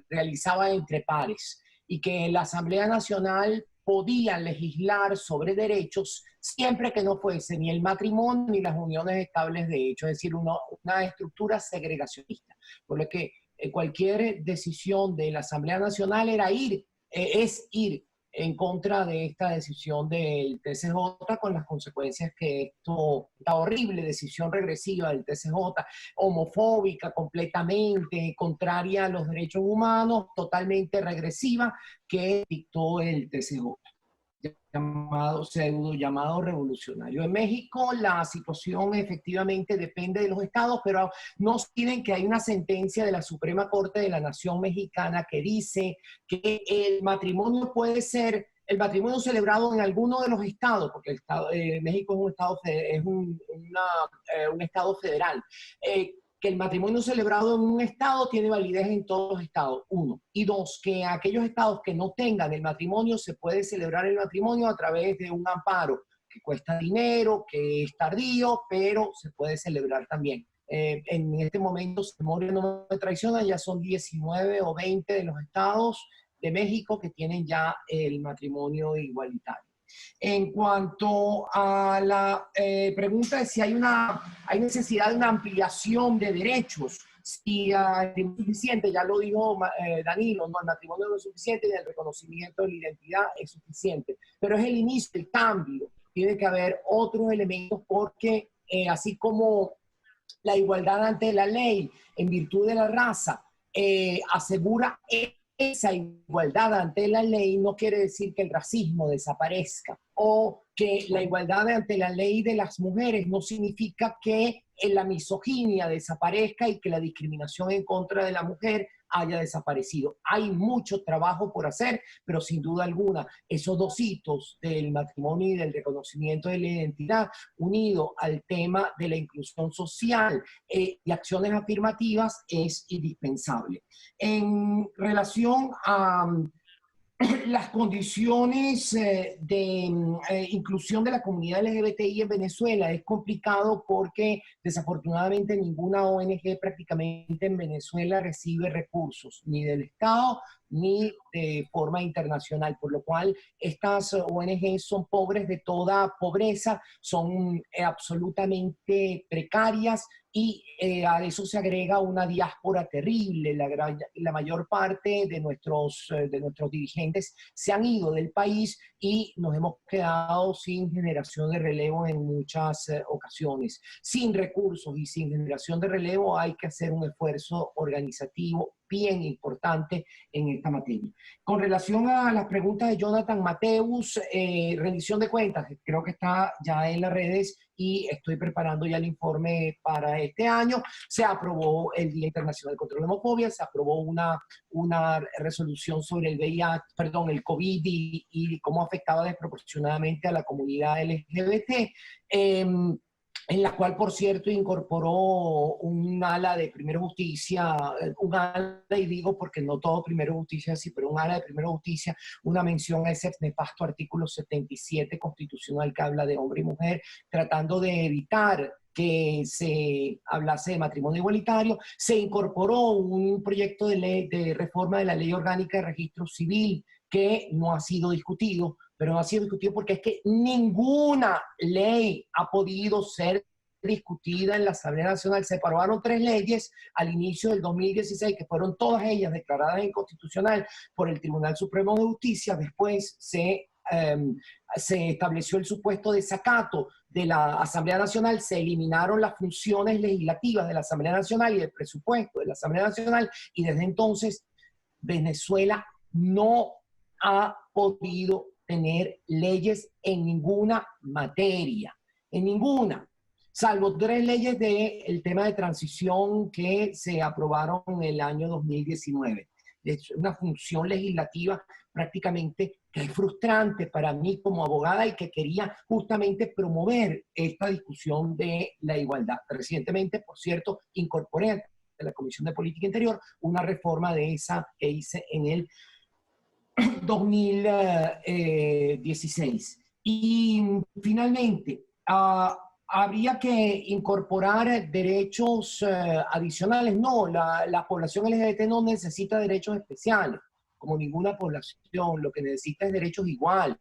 realizaba entre pares y que la Asamblea Nacional podía legislar sobre derechos siempre que no fuese ni el matrimonio ni las uniones estables de hecho, es decir, una estructura segregacionista. Por lo que cualquier decisión de la Asamblea Nacional es ir en contra de esta decisión del TCJ con las consecuencias que esta horrible decisión regresiva del TCJ, homofóbica completamente, contraria a los derechos humanos, totalmente regresiva, que dictó el TCJ. Llamado revolucionario. En México la situación efectivamente depende de los estados, pero no olviden que hay una sentencia de la Suprema Corte de la Nación Mexicana que dice que el matrimonio puede ser el matrimonio celebrado en alguno de los estados, porque México es un estado federal. Que el matrimonio celebrado en un estado tiene validez en todos los estados, 1. Y 2, que aquellos estados que no tengan el matrimonio, se puede celebrar el matrimonio a través de un amparo, que cuesta dinero, que es tardío, pero se puede celebrar también. En este momento, si memoria no me traiciona, ya son 19 o 20 de los estados de México que tienen ya el matrimonio igualitario. En cuanto a la pregunta de si hay necesidad de una ampliación de derechos, si es suficiente, ya lo dijo Danilo, no, el matrimonio no es suficiente y el reconocimiento de la identidad es suficiente, pero es el inicio, el cambio. Tiene que haber otros elementos porque así como la igualdad ante la ley en virtud de la raza asegura esa igualdad ante la ley, no quiere decir que el racismo desaparezca o que la igualdad ante la ley de las mujeres no significa que la misoginia desaparezca y que la discriminación en contra de la mujer haya desaparecido. Hay mucho trabajo por hacer, pero sin duda alguna, esos dos hitos del matrimonio y del reconocimiento de la identidad, unido al tema de la inclusión social y acciones afirmativas, es indispensable. En relación a las condiciones de inclusión de la comunidad LGBTI en Venezuela es complicado porque desafortunadamente ninguna ONG prácticamente en Venezuela recibe recursos, ni del Estado ni de forma internacional, por lo cual estas ONG son pobres de toda pobreza, son absolutamente precarias y a eso se agrega una diáspora terrible. La mayor parte de nuestros dirigentes se han ido del país y nos hemos quedado sin generación de relevo en muchas ocasiones. Sin recursos y sin generación de relevo hay que hacer un esfuerzo organizativo bien importante en esta materia. Con relación a las preguntas de Jonathan Mateus, rendición de cuentas, creo que está ya en las redes y estoy preparando ya el informe para este año. Se aprobó el Día Internacional contra la Homofobia, se aprobó una resolución sobre el VIH, perdón, el COVID y cómo afectaba desproporcionadamente a la comunidad LGBT. En la cual, por cierto, incorporó un ala de Primero Justicia, un ala, y digo porque no todo Primero Justicia sí, pero un ala de Primero Justicia, una mención a ese nefasto artículo 77 constitucional que habla de hombre y mujer, tratando de evitar que se hablase de matrimonio igualitario. Se incorporó un proyecto de ley de reforma de la Ley Orgánica de Registro Civil que no ha sido discutido, pero no ha sido discutido porque es que ninguna ley ha podido ser discutida en la Asamblea Nacional. Se aprobaron 3 leyes al inicio del 2016, que fueron todas ellas declaradas inconstitucional por el Tribunal Supremo de Justicia. Después se estableció el supuesto desacato de la Asamblea Nacional, se eliminaron las funciones legislativas de la Asamblea Nacional y el presupuesto de la Asamblea Nacional, y desde entonces Venezuela no ha podido tener leyes en ninguna materia, en ninguna, salvo 3 leyes del tema de transición que se aprobaron en el año 2019. es una función legislativa prácticamente que es frustrante para mí como abogada y que quería justamente promover esta discusión de la igualdad. Recientemente, por cierto, incorporé a la Comisión de Política Interior una reforma de esa que hice en el 2016. Y finalmente, habría que incorporar derechos adicionales. No, la población LGBT no necesita derechos especiales, como ninguna población. Lo que necesita es derechos iguales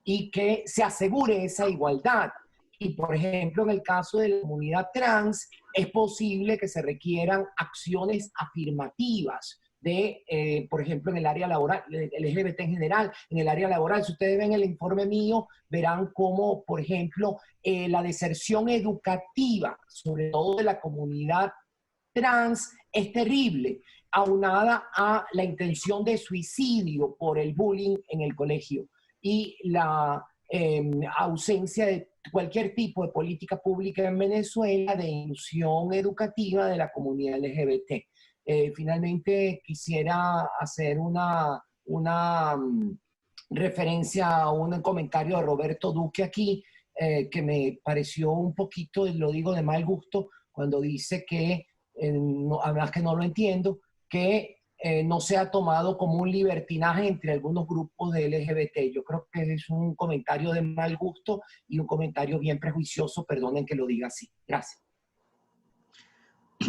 y que se asegure esa igualdad. Y, por ejemplo, en el caso de la comunidad trans, es posible que se requieran acciones afirmativas de, por ejemplo, en el área laboral, el LGBT en general, en el área laboral. Si ustedes ven el informe mío, verán cómo, por ejemplo, la deserción educativa, sobre todo de la comunidad trans, es terrible, aunada a la intención de suicidio por el bullying en el colegio y la ausencia de cualquier tipo de política pública en Venezuela de inclusión educativa de la comunidad LGBT. Finalmente quisiera hacer una referencia a un comentario de Roberto Duque aquí, que me pareció un poquito, lo digo de mal gusto, cuando dice que, además que no lo entiendo, que no se ha tomado como un libertinaje entre algunos grupos de LGBT. Yo creo que es un comentario de mal gusto y un comentario bien prejuicioso, perdonen que lo diga así. Gracias.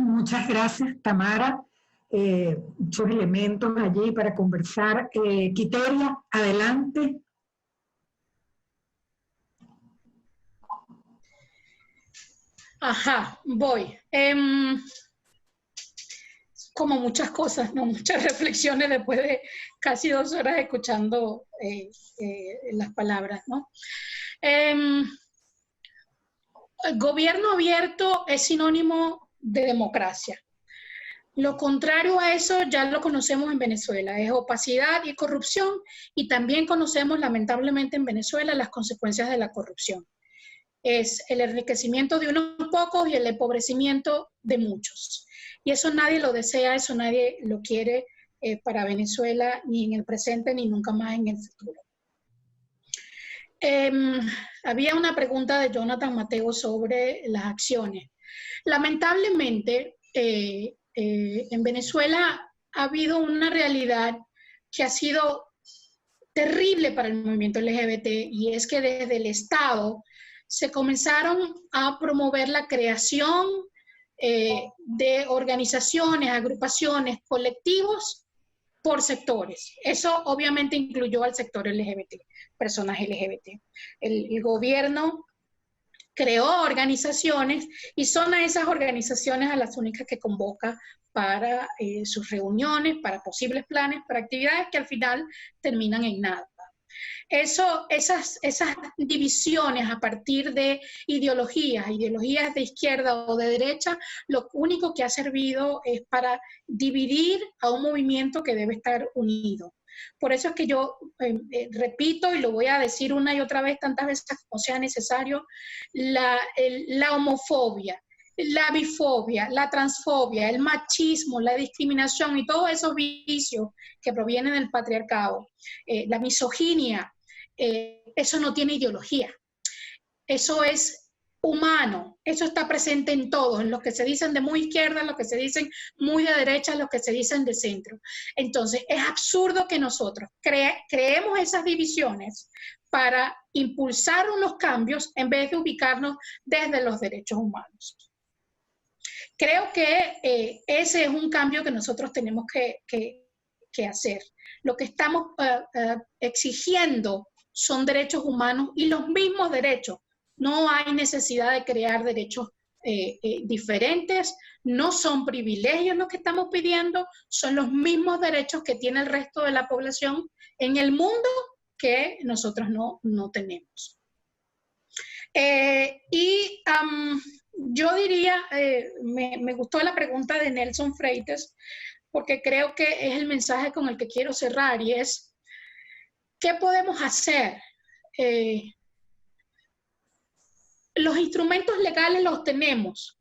Muchas gracias, Tamara. Muchos elementos allí para conversar. Quiteria, adelante. Ajá, voy. Como muchas cosas, ¿no? Muchas reflexiones después de casi 2 horas escuchando las palabras, ¿no? El gobierno abierto es sinónimo de democracia. Lo contrario a eso ya lo conocemos en Venezuela, es opacidad y corrupción, y también conocemos lamentablemente en Venezuela las consecuencias de la corrupción. Es el enriquecimiento de unos pocos y el empobrecimiento de muchos. Y eso nadie lo desea, eso nadie lo quiere para Venezuela, ni en el presente, ni nunca más en el futuro. Había una pregunta de Jonathan Mateo sobre las acciones. Lamentablemente, en Venezuela ha habido una realidad que ha sido terrible para el movimiento LGBT, y es que desde el Estado se comenzaron a promover la creación de organizaciones, agrupaciones, colectivos por sectores. Eso obviamente incluyó al sector LGBT, personas LGBT. El gobierno creó organizaciones y son a esas organizaciones a las únicas que convoca para sus reuniones, para posibles planes, para actividades que al final terminan en nada. Esas divisiones a partir de ideologías de izquierda o de derecha, lo único que ha servido es para dividir a un movimiento que debe estar unido. Por eso es que yo repito, y lo voy a decir una y otra vez, tantas veces como sea necesario, la homofobia, la bifobia, la transfobia, el machismo, la discriminación y todos esos vicios que provienen del patriarcado, la misoginia, eso no tiene ideología. Eso es humano, eso está presente en todos, en los que se dicen de muy izquierda, en los que se dicen muy de derecha, en los que se dicen de centro. Entonces, es absurdo que nosotros creemos esas divisiones para impulsar unos cambios en vez de ubicarnos desde los derechos humanos. Creo que ese es un cambio que nosotros tenemos que hacer. Lo que estamos exigiendo son derechos humanos y los mismos derechos. No hay necesidad de crear derechos diferentes, no son privilegios los que estamos pidiendo, son los mismos derechos que tiene el resto de la población en el mundo que nosotros no tenemos. Yo diría, me gustó la pregunta de Nelson Freites, porque creo que es el mensaje con el que quiero cerrar, y es, ¿qué podemos hacer? Los instrumentos legales los tenemos.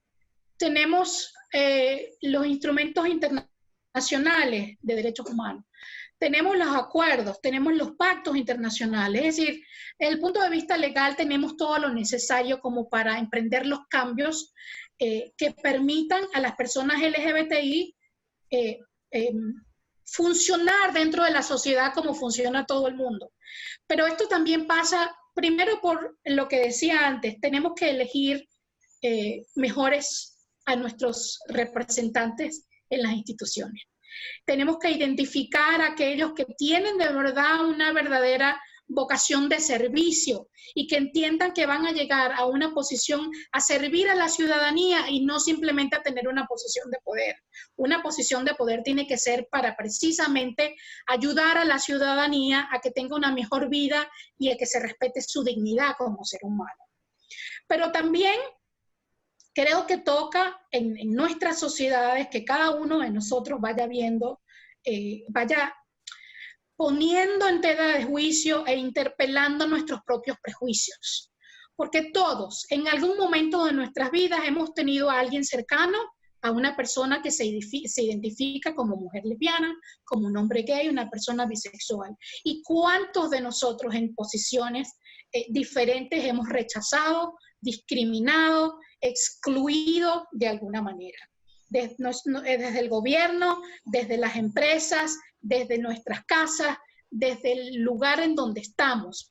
Tenemos los instrumentos internacionales internacionales de derechos humanos, tenemos los acuerdos, tenemos los pactos internacionales, es decir, desde el punto de vista legal tenemos todo lo necesario como para emprender los cambios que permitan a las personas LGBTI funcionar dentro de la sociedad como funciona todo el mundo. Pero esto también pasa, primero por lo que decía antes, tenemos que elegir mejores a nuestros representantes en las instituciones. Tenemos que identificar a aquellos que tienen de verdad una verdadera vocación de servicio y que entiendan que van a llegar a una posición a servir a la ciudadanía y no simplemente a tener una posición de poder. Una posición de poder tiene que ser para precisamente ayudar a la ciudadanía a que tenga una mejor vida y a que se respete su dignidad como ser humano. Pero también creo que toca en nuestras sociedades que cada uno de nosotros vaya viendo, vaya poniendo en tela de juicio e interpelando nuestros propios prejuicios. Porque todos, en algún momento de nuestras vidas, hemos tenido a alguien cercano, a una persona que se identifica como mujer lesbiana, como un hombre gay, una persona bisexual. ¿Y cuántos de nosotros en posiciones diferentes hemos rechazado, discriminado, excluido de alguna manera? Desde el gobierno, desde las empresas, desde nuestras casas, desde el lugar en donde estamos.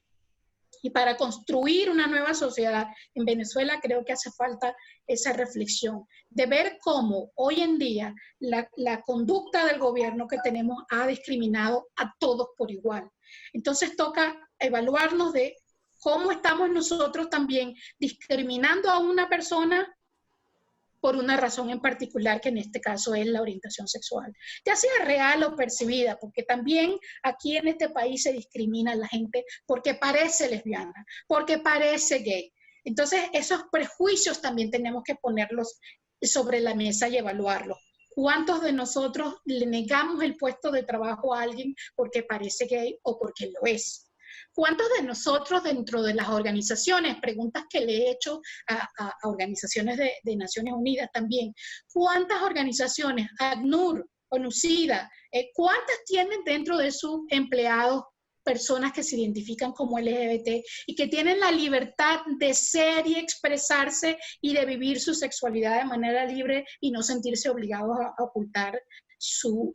Y para construir una nueva sociedad en Venezuela creo que hace falta esa reflexión de ver cómo hoy en día la conducta del gobierno que tenemos ha discriminado a todos por igual. Entonces toca evaluarnos de cómo estamos nosotros también discriminando a una persona por una razón en particular, que en este caso es la orientación sexual, ya sea real o percibida, porque también aquí en este país se discrimina a la gente porque parece lesbiana, porque parece gay. Entonces, esos prejuicios también tenemos que ponerlos sobre la mesa y evaluarlos. ¿Cuántos de nosotros le negamos el puesto de trabajo a alguien porque parece gay o porque lo es? ¿Cuántos de nosotros dentro de las organizaciones, preguntas que le he hecho a organizaciones de Naciones Unidas también, cuántas organizaciones, ACNUR, ONUCIDA, cuántas tienen dentro de sus empleados personas que se identifican como LGBT y que tienen la libertad de ser y expresarse y de vivir su sexualidad de manera libre y no sentirse obligados a ocultar su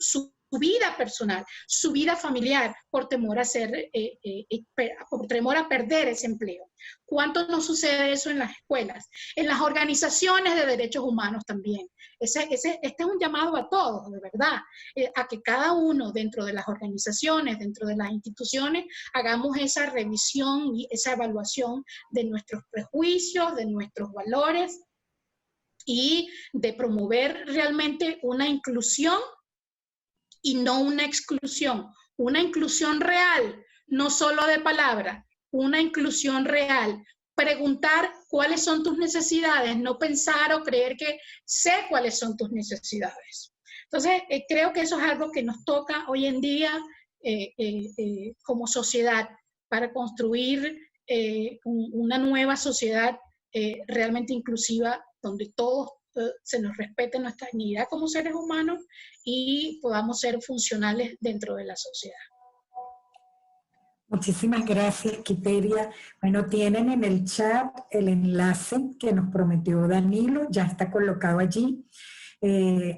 vida personal, su vida familiar, por temor a por temor a perder ese empleo? ¿Cuánto no sucede eso en las escuelas? En las organizaciones de derechos humanos también. Este es un llamado a todos, de verdad, a que cada uno dentro de las organizaciones, dentro de las instituciones, hagamos esa revisión y esa evaluación de nuestros prejuicios, de nuestros valores y de promover realmente una inclusión y no una inclusión real, no solo de palabra, una inclusión real. Preguntar cuáles son tus necesidades, no pensar o creer que sé cuáles son tus necesidades. Entonces, creo que eso es algo que nos toca hoy en día como sociedad para construir una nueva sociedad realmente inclusiva, donde todos se nos respete nuestra dignidad como seres humanos y podamos ser funcionales dentro de la sociedad. Muchísimas gracias, Quiteria. Bueno, tienen en el chat el enlace que nos prometió Danilo, ya está colocado allí.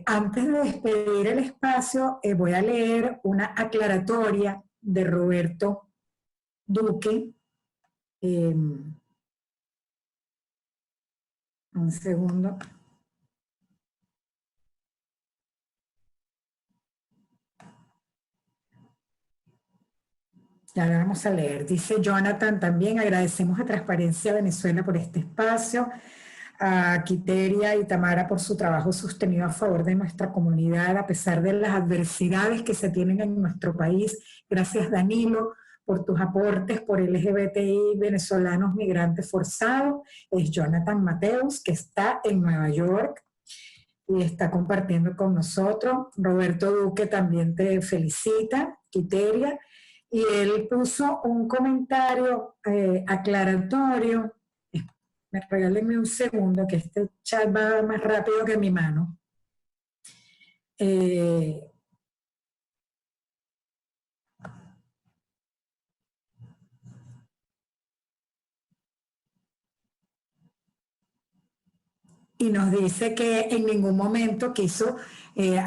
Antes de despedir el espacio, voy a leer una aclaratoria de Roberto Duque. Un segundo. Ya la vamos a leer. Dice Jonathan también: agradecemos a Transparencia Venezuela por este espacio, a Quiteria y Tamara por su trabajo sostenido a favor de nuestra comunidad a pesar de las adversidades que se tienen en nuestro país. Gracias, Danilo, por tus aportes por LGBTI venezolanos migrantes forzados. Es Jonathan Mateus, que está en Nueva York y está compartiendo con nosotros. Roberto Duque también te felicita, Quiteria. Y él puso un comentario aclaratorio. Regálenme un segundo, que este chat va más rápido que mi mano. y nos dice que en ningún momento quiso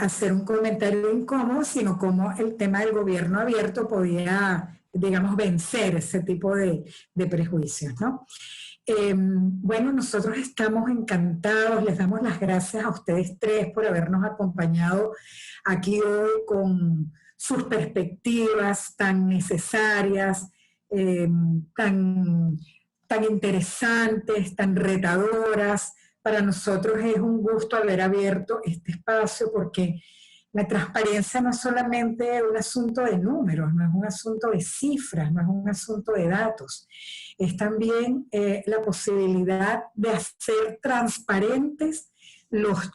hacer un comentario incómodo, sino cómo el tema del gobierno abierto podía, digamos, vencer ese tipo de prejuicios, ¿no? Bueno, nosotros estamos encantados, les damos las gracias a ustedes tres por habernos acompañado aquí hoy con sus perspectivas tan necesarias, tan interesantes, tan retadoras. Para nosotros es un gusto haber abierto este espacio porque la transparencia no es solamente un asunto de números, no es un asunto de cifras, no es un asunto de datos. Es también la posibilidad de hacer transparentes los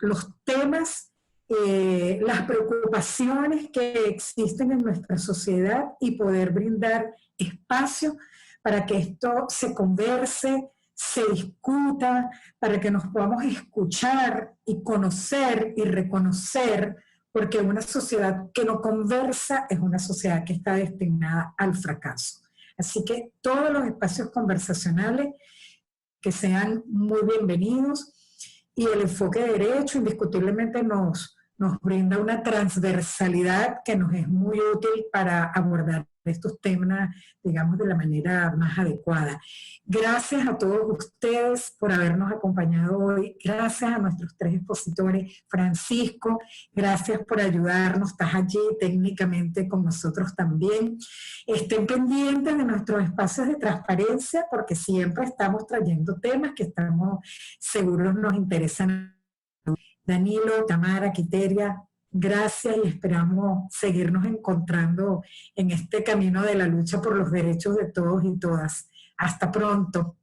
temas, las preocupaciones que existen en nuestra sociedad y poder brindar espacio para que esto se converse, se discuta, para que nos podamos escuchar y conocer y reconocer, porque una sociedad que no conversa es una sociedad que está destinada al fracaso. Así que todos los espacios conversacionales que sean muy bienvenidos, y el enfoque de derecho indiscutiblemente nos brinda una transversalidad que nos es muy útil para abordar estos temas, digamos, de la manera más adecuada. Gracias a todos ustedes por habernos acompañado hoy. Gracias a nuestros tres expositores. Francisco, gracias por ayudarnos. Estás allí técnicamente con nosotros también. Estén pendientes de nuestros espacios de transparencia porque siempre estamos trayendo temas que estamos seguros nos interesan. Danilo, Tamara, Quiteria, gracias y esperamos seguirnos encontrando en este camino de la lucha por los derechos de todos y todas. Hasta pronto.